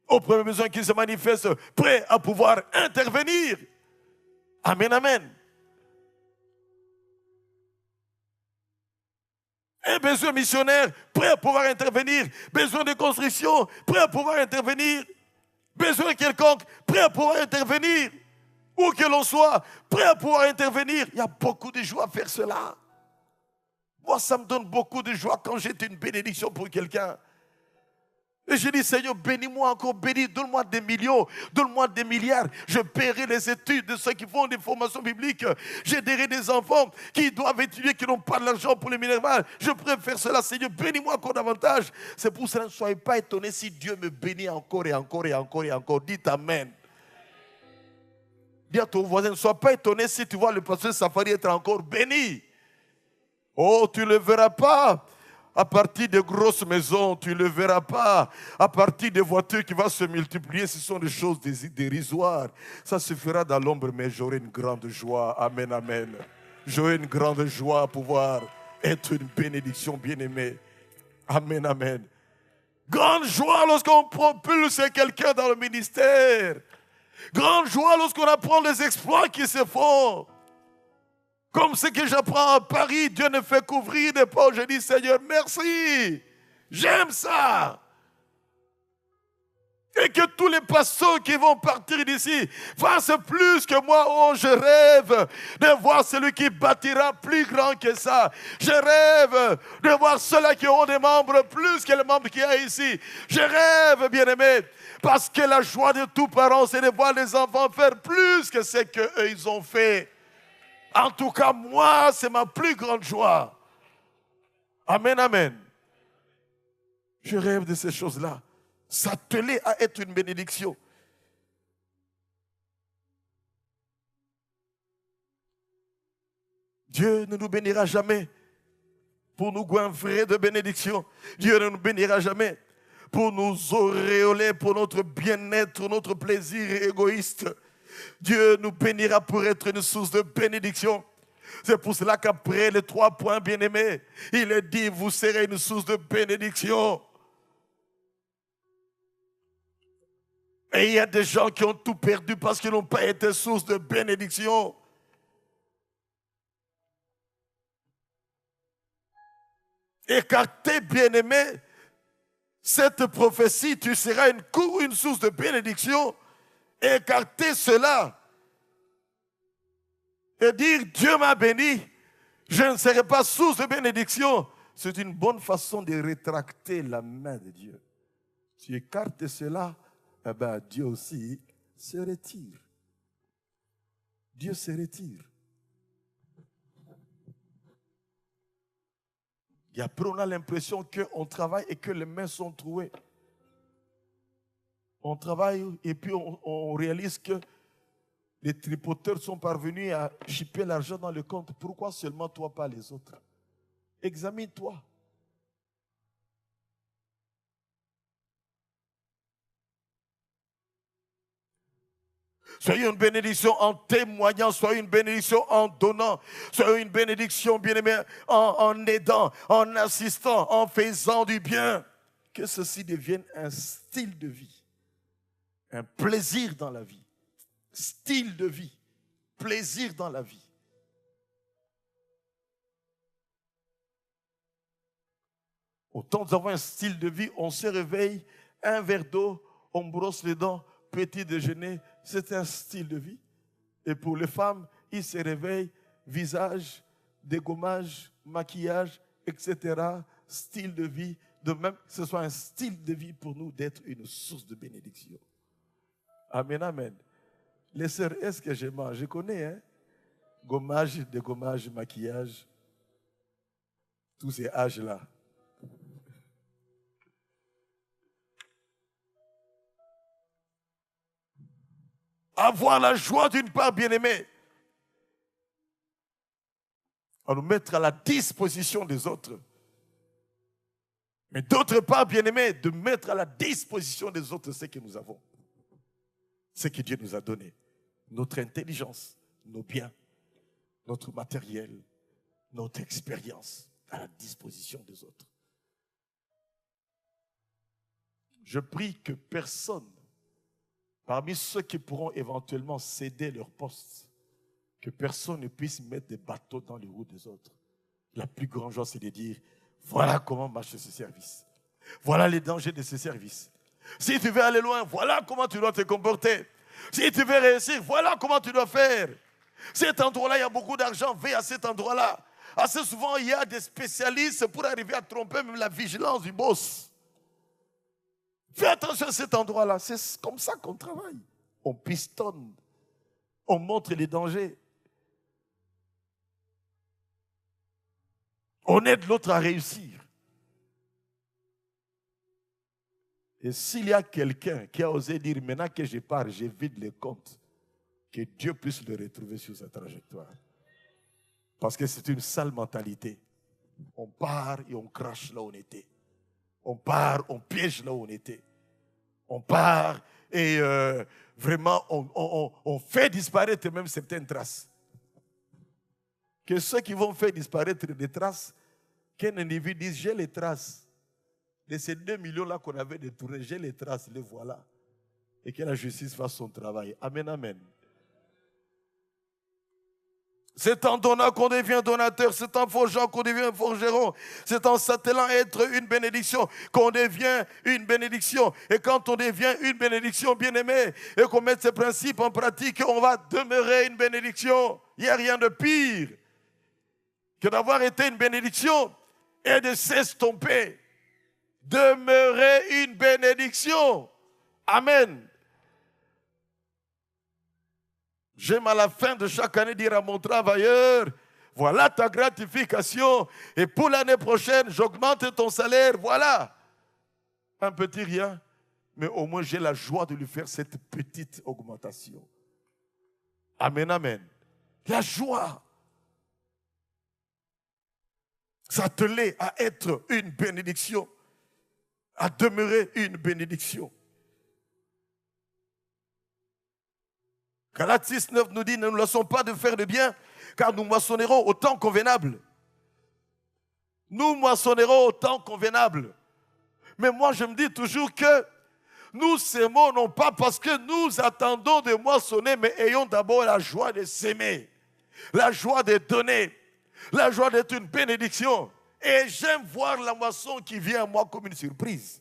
Au premier besoin qui se manifeste, prêt à pouvoir intervenir. Amen, amen. Un besoin missionnaire, prêt à pouvoir intervenir. Besoin de construction, prêt à pouvoir intervenir. Besoin quelconque, prêt à pouvoir intervenir. Où que l'on soit, prêt à pouvoir intervenir. Il y a beaucoup de joie à faire cela. Moi, ça me donne beaucoup de joie quand j'ai une bénédiction pour quelqu'un. Et je dis, Seigneur, bénis-moi encore, bénis, donne-moi des millions, donne-moi des milliards. Je paierai les études de ceux qui font des formations bibliques. J'aiderai des enfants qui doivent étudier, qui n'ont pas de l'argent pour les minerales. Je préfère cela, Seigneur, bénis-moi encore davantage. C'est pour cela, ne soyez pas étonnés si Dieu me bénit encore et encore et encore et encore. Dites Amen. Dis à ton voisin, ne sois pas étonné si tu vois le pasteur Safari être encore béni. Oh, tu ne le verras pas. À partir de grosses maisons, tu ne le verras pas. À partir des voitures qui vont se multiplier, ce sont des choses dérisoires. Ça se fera dans l'ombre, mais j'aurai une grande joie. Amen, amen. J'aurai une grande joie à pouvoir être une bénédiction bien-aimée. Amen, amen. Grande joie lorsqu'on propulse quelqu'un dans le ministère. Grande joie lorsqu'on apprend les exploits qui se font. Comme ce que j'apprends à Paris, Dieu ne fait qu'ouvrir des portes. Je dis, Seigneur, merci. J'aime ça. Et que tous les pasteurs qui vont partir d'ici fassent plus que moi. Oh, je rêve de voir celui qui bâtira plus grand que ça. Je rêve de voir ceux-là qui auront des membres plus que les membres qu'il y a ici. Je rêve, bien-aimés, parce que la joie de tous parents, c'est de voir les enfants faire plus que ce qu'eux, ils ont fait. En tout cas, moi, c'est ma plus grande joie. Amen, amen. Je rêve de ces choses-là. S'atteler à être une bénédiction. Dieu ne nous bénira jamais pour nous goinfrer de bénédiction. Dieu ne nous bénira jamais pour nous auréoler, pour notre bien-être, notre plaisir égoïste. Dieu nous bénira pour être une source de bénédiction. C'est pour cela qu'après les 3 points, bien-aimés, il est dit, vous serez une source de bénédiction. Et il y a des gens qui ont tout perdu parce qu'ils n'ont pas été source de bénédiction. Écartez, bien-aimé, cette prophétie, tu seras une source de bénédiction. Écartez cela et dire Dieu m'a béni, je ne serai pas source de bénédiction. C'est une bonne façon de rétracter la main de Dieu. Tu écartes cela, eh bien Dieu aussi se retire. Dieu se retire. Et après, on a l'impression qu'on travaille et que les mains sont trouées. On travaille et puis on réalise que les tripoteurs sont parvenus à chipper l'argent dans le compte. Pourquoi seulement toi, pas les autres? Examine-toi. Soyez une bénédiction en témoignant, soyez une bénédiction en donnant, soyez une bénédiction, bien-aimé, en aidant, en assistant, en faisant du bien. Que ceci devienne un style de vie, un plaisir dans la vie, style de vie, plaisir dans la vie. Autant nous avons un style de vie, on se réveille, un verre d'eau, on brosse les dents, petit déjeuner, c'est un style de vie. Et pour les femmes, ils se réveillent, visage, dégommage, maquillage, etc. Style de vie. De même que ce soit un style de vie pour nous d'être une source de bénédiction. Amen, amen. Les sœurs, est-ce que je mange? Je connais, hein? Gommage, dégommage, maquillage. Tous ces âges-là. Avoir la joie d'une part, bien-aimée. À nous mettre à la disposition des autres. Mais d'autre part, bien-aimés, de mettre à la disposition des autres ce que nous avons. Ce que Dieu nous a donné. Notre intelligence, nos biens, notre matériel, notre expérience à la disposition des autres. Je prie que personne, parmi ceux qui pourront éventuellement céder leur poste, que personne ne puisse mettre des bateaux dans les roues des autres. La plus grande joie, c'est de dire, voilà comment marche ce service. Voilà les dangers de ce service. Si tu veux aller loin, voilà comment tu dois te comporter. Si tu veux réussir, voilà comment tu dois faire. Cet endroit-là, il y a beaucoup d'argent, va à cet endroit-là. Assez souvent, il y a des spécialistes pour arriver à tromper même la vigilance du boss. Fais attention à cet endroit-là. C'est comme ça qu'on travaille. On pistonne. On montre les dangers. On aide l'autre à réussir. Et s'il y a quelqu'un qui a osé dire, maintenant que je pars, je vide les comptes, que Dieu puisse le retrouver sur sa trajectoire. Parce que c'est une sale mentalité. On part et on crache là où on était. On part, on piège là où on était. On part et vraiment, on fait disparaître même certaines traces. Que ceux qui vont faire disparaître des traces, qu'un individu dise, j'ai les traces de ces 2 millions-là qu'on avait détournés, j'ai les traces, les voilà. Et que la justice fasse son travail. Amen, amen. C'est en donnant qu'on devient donateur, c'est en forgeant qu'on devient forgeron, c'est en s'attelant à être une bénédiction qu'on devient une bénédiction. Et quand on devient une bénédiction, bien-aimée, et qu'on met ces principes en pratique, on va demeurer une bénédiction. Il n'y a rien de pire que d'avoir été une bénédiction et de s'estomper. Demeurer une bénédiction. Amen. J'aime à la fin de chaque année dire à mon travailleur, voilà ta gratification. Et pour l'année prochaine, j'augmente ton salaire. Voilà. Un petit rien. Mais au moins, j'ai la joie de lui faire cette petite augmentation. Amen, amen. La joie. S'atteler à être une bénédiction. À demeurer une bénédiction. Galates 6:9 nous dit, ne nous laissons pas de faire le bien, car nous moissonnerons au temps convenable. Nous moissonnerons au temps convenable. Mais moi, je me dis toujours que nous s'aimons non pas parce que nous attendons de moissonner, mais ayons d'abord la joie de s'aimer, la joie de donner, la joie d'être une bénédiction. Et j'aime voir la moisson qui vient à moi comme une surprise.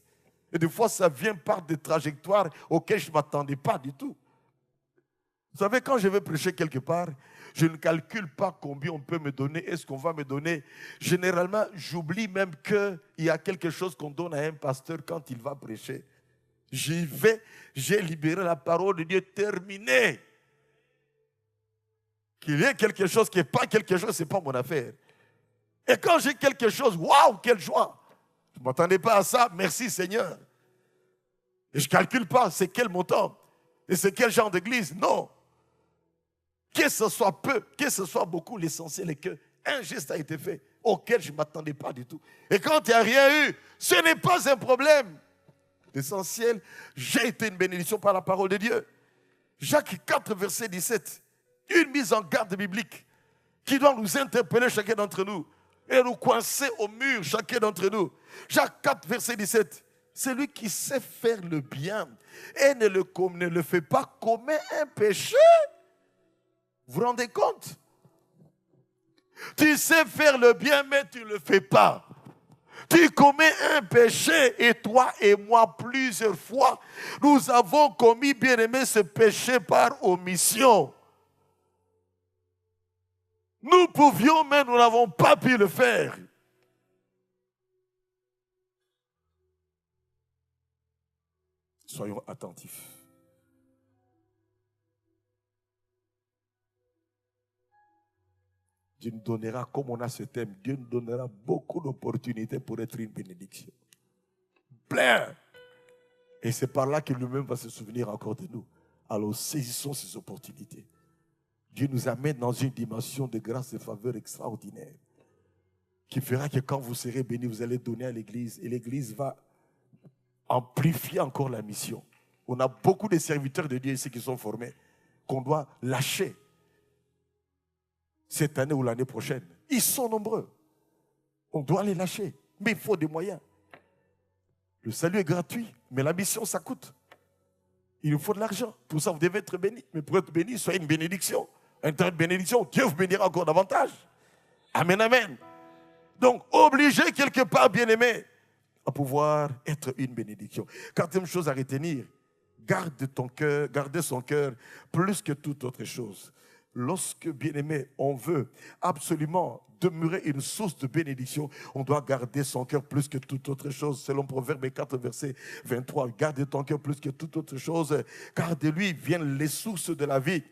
Et des fois, ça vient par des trajectoires auxquelles je ne m'attendais pas du tout. Vous savez, quand je vais prêcher quelque part, je ne calcule pas combien on peut me donner, est-ce qu'on va me donner. Généralement, j'oublie même qu'il y a quelque chose qu'on donne à un pasteur quand il va prêcher. J'y vais, j'ai libéré la parole de Dieu, terminé. Qu'il y ait quelque chose qui n'est pas quelque chose, ce n'est pas mon affaire. Et quand j'ai quelque chose, waouh, quelle joie! Je ne m'attendais pas à ça, merci Seigneur. Et je ne calcule pas, c'est quel montant et c'est quel genre d'église, non. Que ce soit peu, que ce soit beaucoup, l'essentiel est qu'un geste a été fait auquel je ne m'attendais pas du tout. Et quand il n'y a rien eu, ce n'est pas un problème. L'essentiel, j'ai été une bénédiction par la parole de Dieu. Jacques 4, verset 17. Une mise en garde biblique qui doit nous interpeller chacun d'entre nous et nous coincer au mur chacun d'entre nous. Jacques 4, verset 17. Celui qui sait faire le bien et ne le fait pas commet un péché. Vous vous rendez compte? Tu sais faire le bien, mais tu ne le fais pas. Tu commets un péché et toi et moi, plusieurs fois, nous avons commis, bien-aimé, ce péché par omission. Nous pouvions, mais nous n'avons pas pu le faire. Soyons attentifs. Dieu nous donnera, comme on a ce thème, Dieu nous donnera beaucoup d'opportunités pour être une bénédiction. Plein. Et c'est par là qu'il lui-même va se souvenir encore de nous. Alors saisissons ces opportunités. Dieu nous amène dans une dimension de grâce et faveur extraordinaire qui fera que quand vous serez bénis, vous allez donner à l'Église et l'Église va amplifier encore la mission. On a beaucoup de serviteurs de Dieu ici qui sont formés, qu'on doit lâcher cette année ou l'année prochaine. Ils sont nombreux. On doit les lâcher, mais il faut des moyens. Le salut est gratuit, mais la mission, ça coûte. Il nous faut de l'argent. Pour ça, vous devez être bénis. Mais pour être béni, soyez une bénédiction. Un temps de bénédiction, Dieu vous bénira encore davantage. Amen, amen. Donc, obligé quelque part, bien-aimé, à pouvoir être une bénédiction. Quatrième chose à retenir, garde ton cœur, gardez son cœur plus que toute autre chose. Lorsque, bien-aimé, on veut absolument demeurer une source de bénédiction, on doit garder son cœur plus que toute autre chose. Selon Proverbe 4, verset 23, garde ton cœur plus que toute autre chose, car de lui viennent les sources de la vie.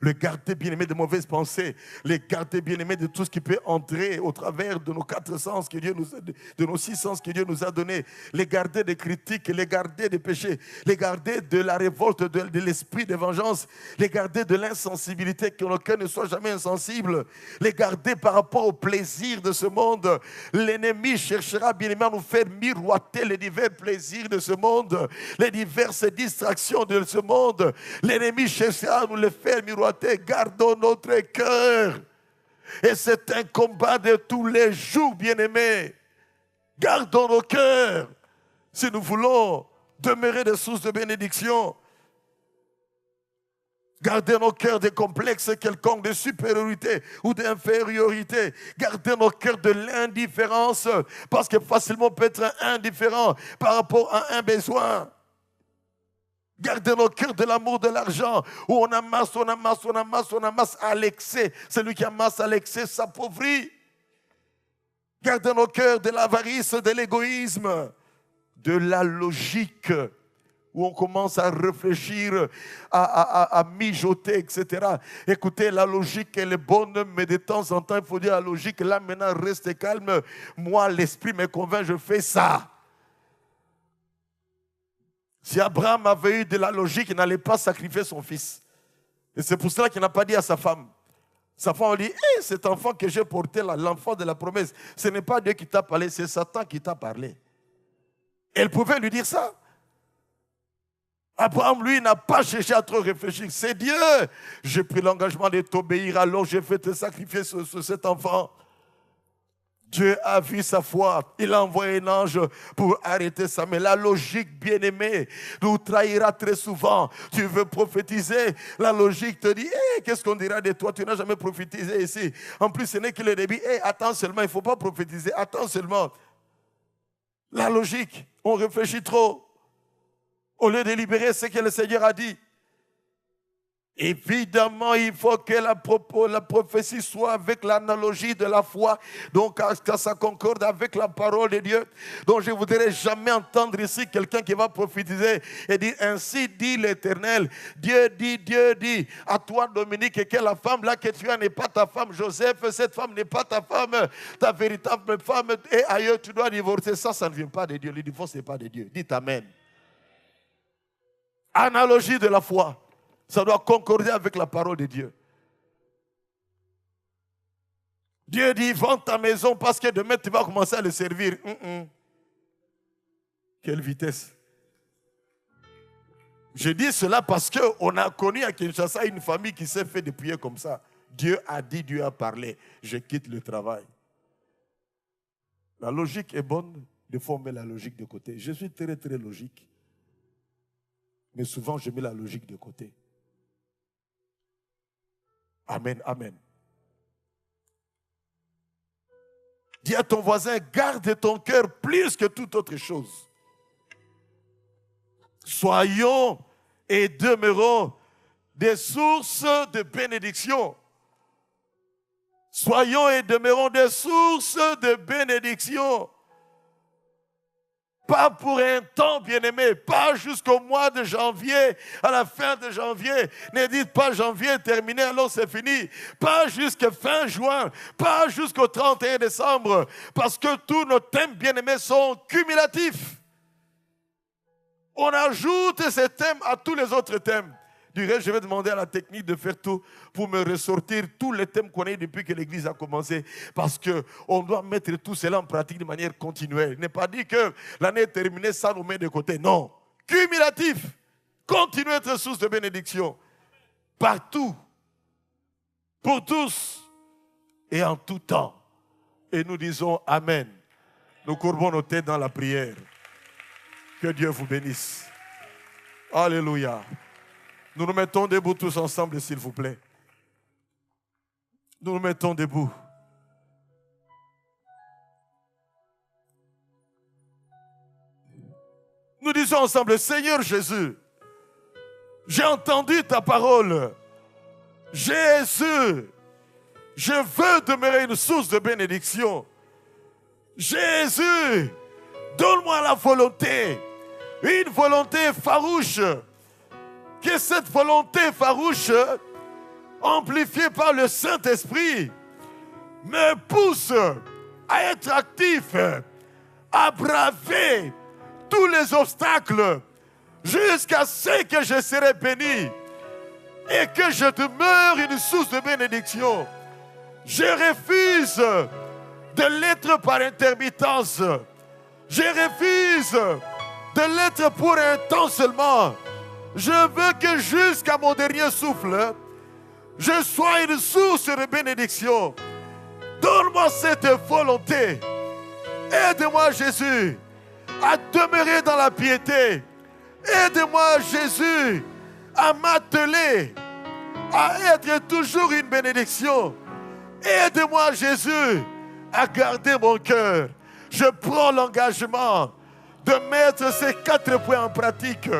Le garder, bien-aimé, de mauvaises pensées, les garder, bien-aimé, de tout ce qui peut entrer au travers de nos 4 sens que Dieu nous a, de nos 6 sens que Dieu nous a donnés, les garder des critiques, les garder des péchés, les garder de la révolte, de l'esprit de vengeance, les garder de l'insensibilité, que nos cœurs ne soient jamais insensibles, les garder par rapport au plaisir de ce monde. L'ennemi cherchera, bien-aimé, à nous faire miroiter les divers plaisirs de ce monde, les diverses distractions de ce monde. L'ennemi cherchera à nous les faire miroiter. Gardons notre cœur. Et c'est un combat de tous les jours, bien-aimés. Gardons nos cœurs. Si nous voulons demeurer des sources de bénédiction, gardez nos cœurs des complexes quelconques de supériorité ou d'infériorité. Gardez nos cœurs de l'indifférence, parce que facilement on peut être indifférent par rapport à un besoin. Gardez nos cœurs de l'amour de l'argent, où on amasse à l'excès. Celui qui amasse à l'excès s'appauvrit. Gardez nos cœurs de l'avarice, de l'égoïsme, de la logique, où on commence à réfléchir, à mijoter, etc. Écoutez, la logique, elle est bonne, mais de temps en temps, il faut dire la logique, là maintenant, restez calme. Moi, l'esprit me convainc, je fais ça. Si Abraham avait eu de la logique, il n'allait pas sacrifier son fils. Et c'est pour cela qu'il n'a pas dit à sa femme. Sa femme a dit, hey, cet enfant que j'ai porté là, l'enfant de la promesse, ce n'est pas Dieu qui t'a parlé, c'est Satan qui t'a parlé. Elle pouvait lui dire ça. Abraham, lui, n'a pas cherché à trop réfléchir. C'est Dieu. J'ai pris l'engagement de t'obéir, alors j'ai fait te sacrifier sur cet enfant. Dieu a vu sa foi. Il a envoyé un ange pour arrêter ça. Mais la logique, bien-aimée, nous trahira très souvent. Tu veux prophétiser, la logique te dit, hey, qu'est-ce qu'on dira de toi? Tu n'as jamais prophétisé ici. En plus, ce n'est que le début. Hey, attends seulement, il ne faut pas prophétiser. Attends seulement. La logique, on réfléchit trop. Au lieu de libérer ce que le Seigneur a dit. Évidemment, il faut que la prophétie soit avec l'analogie de la foi, donc que ça concorde avec la parole de Dieu. Donc je ne voudrais jamais entendre ici quelqu'un qui va prophétiser et dire, ainsi dit l'Éternel. Dieu dit, à toi Dominique, que la femme là que tu as n'est pas ta femme. Joseph, cette femme n'est pas ta femme, ta véritable femme, et ailleurs tu dois divorcer. Ça ne vient pas de Dieu. Le divorce n'est pas de Dieu. Dites Amen. Analogie de la foi. Ça doit concorder avec la parole de Dieu. Dieu dit, vends ta maison parce que demain tu vas commencer à le servir. Quelle vitesse. Je dis cela parce qu'on a connu à Kinshasa une famille qui s'est fait dépouiller comme ça. Dieu a dit, Dieu a parlé. Je quitte le travail. La logique est bonne. Des fois, on met la logique de côté. Je suis très, très logique. Mais souvent, je mets la logique de côté. Amen, amen. Dis à ton voisin, garde ton cœur plus que toute autre chose. Soyons et demeurons des sources de bénédiction. Soyons et demeurons des sources de bénédiction. Pas pour un temps, bien-aimé, pas jusqu'au mois de janvier, à la fin de janvier. Ne dites pas janvier terminé, alors c'est fini. Pas jusqu'à fin juin, pas jusqu'au 31 décembre, parce que tous nos thèmes, bien-aimés, sont cumulatifs. On ajoute ces thèmes à tous les autres thèmes. Du reste, je vais demander à la technique de faire tout pour me ressortir tous les thèmes qu'on a depuis que l'Église a commencé. Parce qu'on doit mettre tout cela en pratique de manière continuelle. Il n'est pas dit que l'année est terminée, ça nous met de côté. Non. Cumulatif. Continuez à être source de bénédiction. Partout. Pour tous. Et en tout temps. Et nous disons Amen. Nous courbons nos têtes dans la prière. Que Dieu vous bénisse. Alléluia. Nous nous mettons debout tous ensemble, s'il vous plaît. Nous nous mettons debout. Nous disons ensemble, Seigneur Jésus, j'ai entendu ta parole. Jésus, je veux demeurer une source de bénédiction. Jésus, donne-moi la volonté, une volonté farouche. Que cette volonté farouche, amplifiée par le Saint-Esprit, me pousse à être actif, à braver tous les obstacles jusqu'à ce que je serai béni et que je demeure une source de bénédiction. Je refuse de l'être par intermittence. Je refuse de l'être pour un temps seulement. Je veux que jusqu'à mon dernier souffle, je sois une source de bénédiction. Donne-moi cette volonté. Aide-moi, Jésus, à demeurer dans la piété. Aide-moi, Jésus, à m'atteler, à être toujours une bénédiction. Aide-moi, Jésus, à garder mon cœur. Je prends l'engagement de mettre ces 4 points en pratique.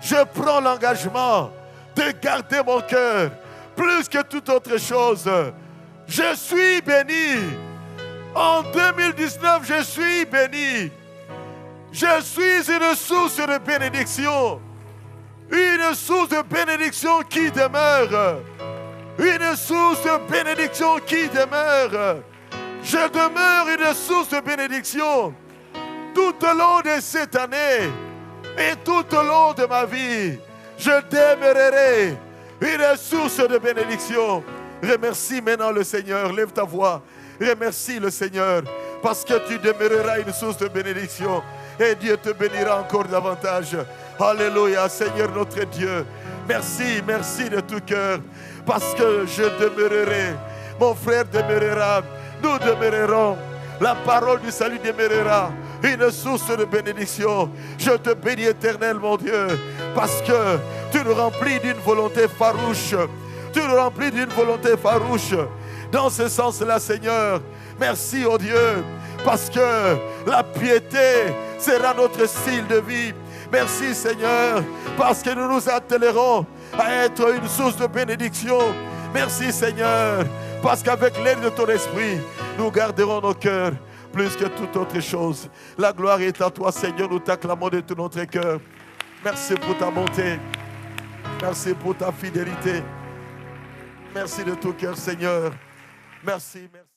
Je prends l'engagement de garder mon cœur plus que toute autre chose. Je suis béni. En 2019, je suis béni. Je suis une source de bénédiction. Une source de bénédiction qui demeure. Une source de bénédiction qui demeure. Je demeure une source de bénédiction tout au long de cette année. Et tout au long de ma vie, je demeurerai une source de bénédiction. Remercie maintenant le Seigneur. Lève ta voix. Remercie le Seigneur parce que tu demeureras une source de bénédiction. Et Dieu te bénira encore davantage. Alléluia, Seigneur notre Dieu. Merci, merci de tout cœur. Parce que je demeurerai. Mon frère demeurera. Nous demeurerons. La parole du salut demeurera. Une source de bénédiction. Je te bénis éternel, mon Dieu, parce que tu nous remplis d'une volonté farouche. Tu nous remplis d'une volonté farouche. Dans ce sens-là, Seigneur, merci, oh Dieu, parce que la piété sera notre style de vie. Merci, Seigneur, parce que nous nous attellerons à être une source de bénédiction. Merci, Seigneur, parce qu'avec l'aide de ton esprit, nous garderons nos cœurs plus que toute autre chose. La gloire est à toi, Seigneur. Nous t'acclamons de tout notre cœur. Merci pour ta bonté. Merci pour ta fidélité. Merci de tout cœur, Seigneur. Merci, merci.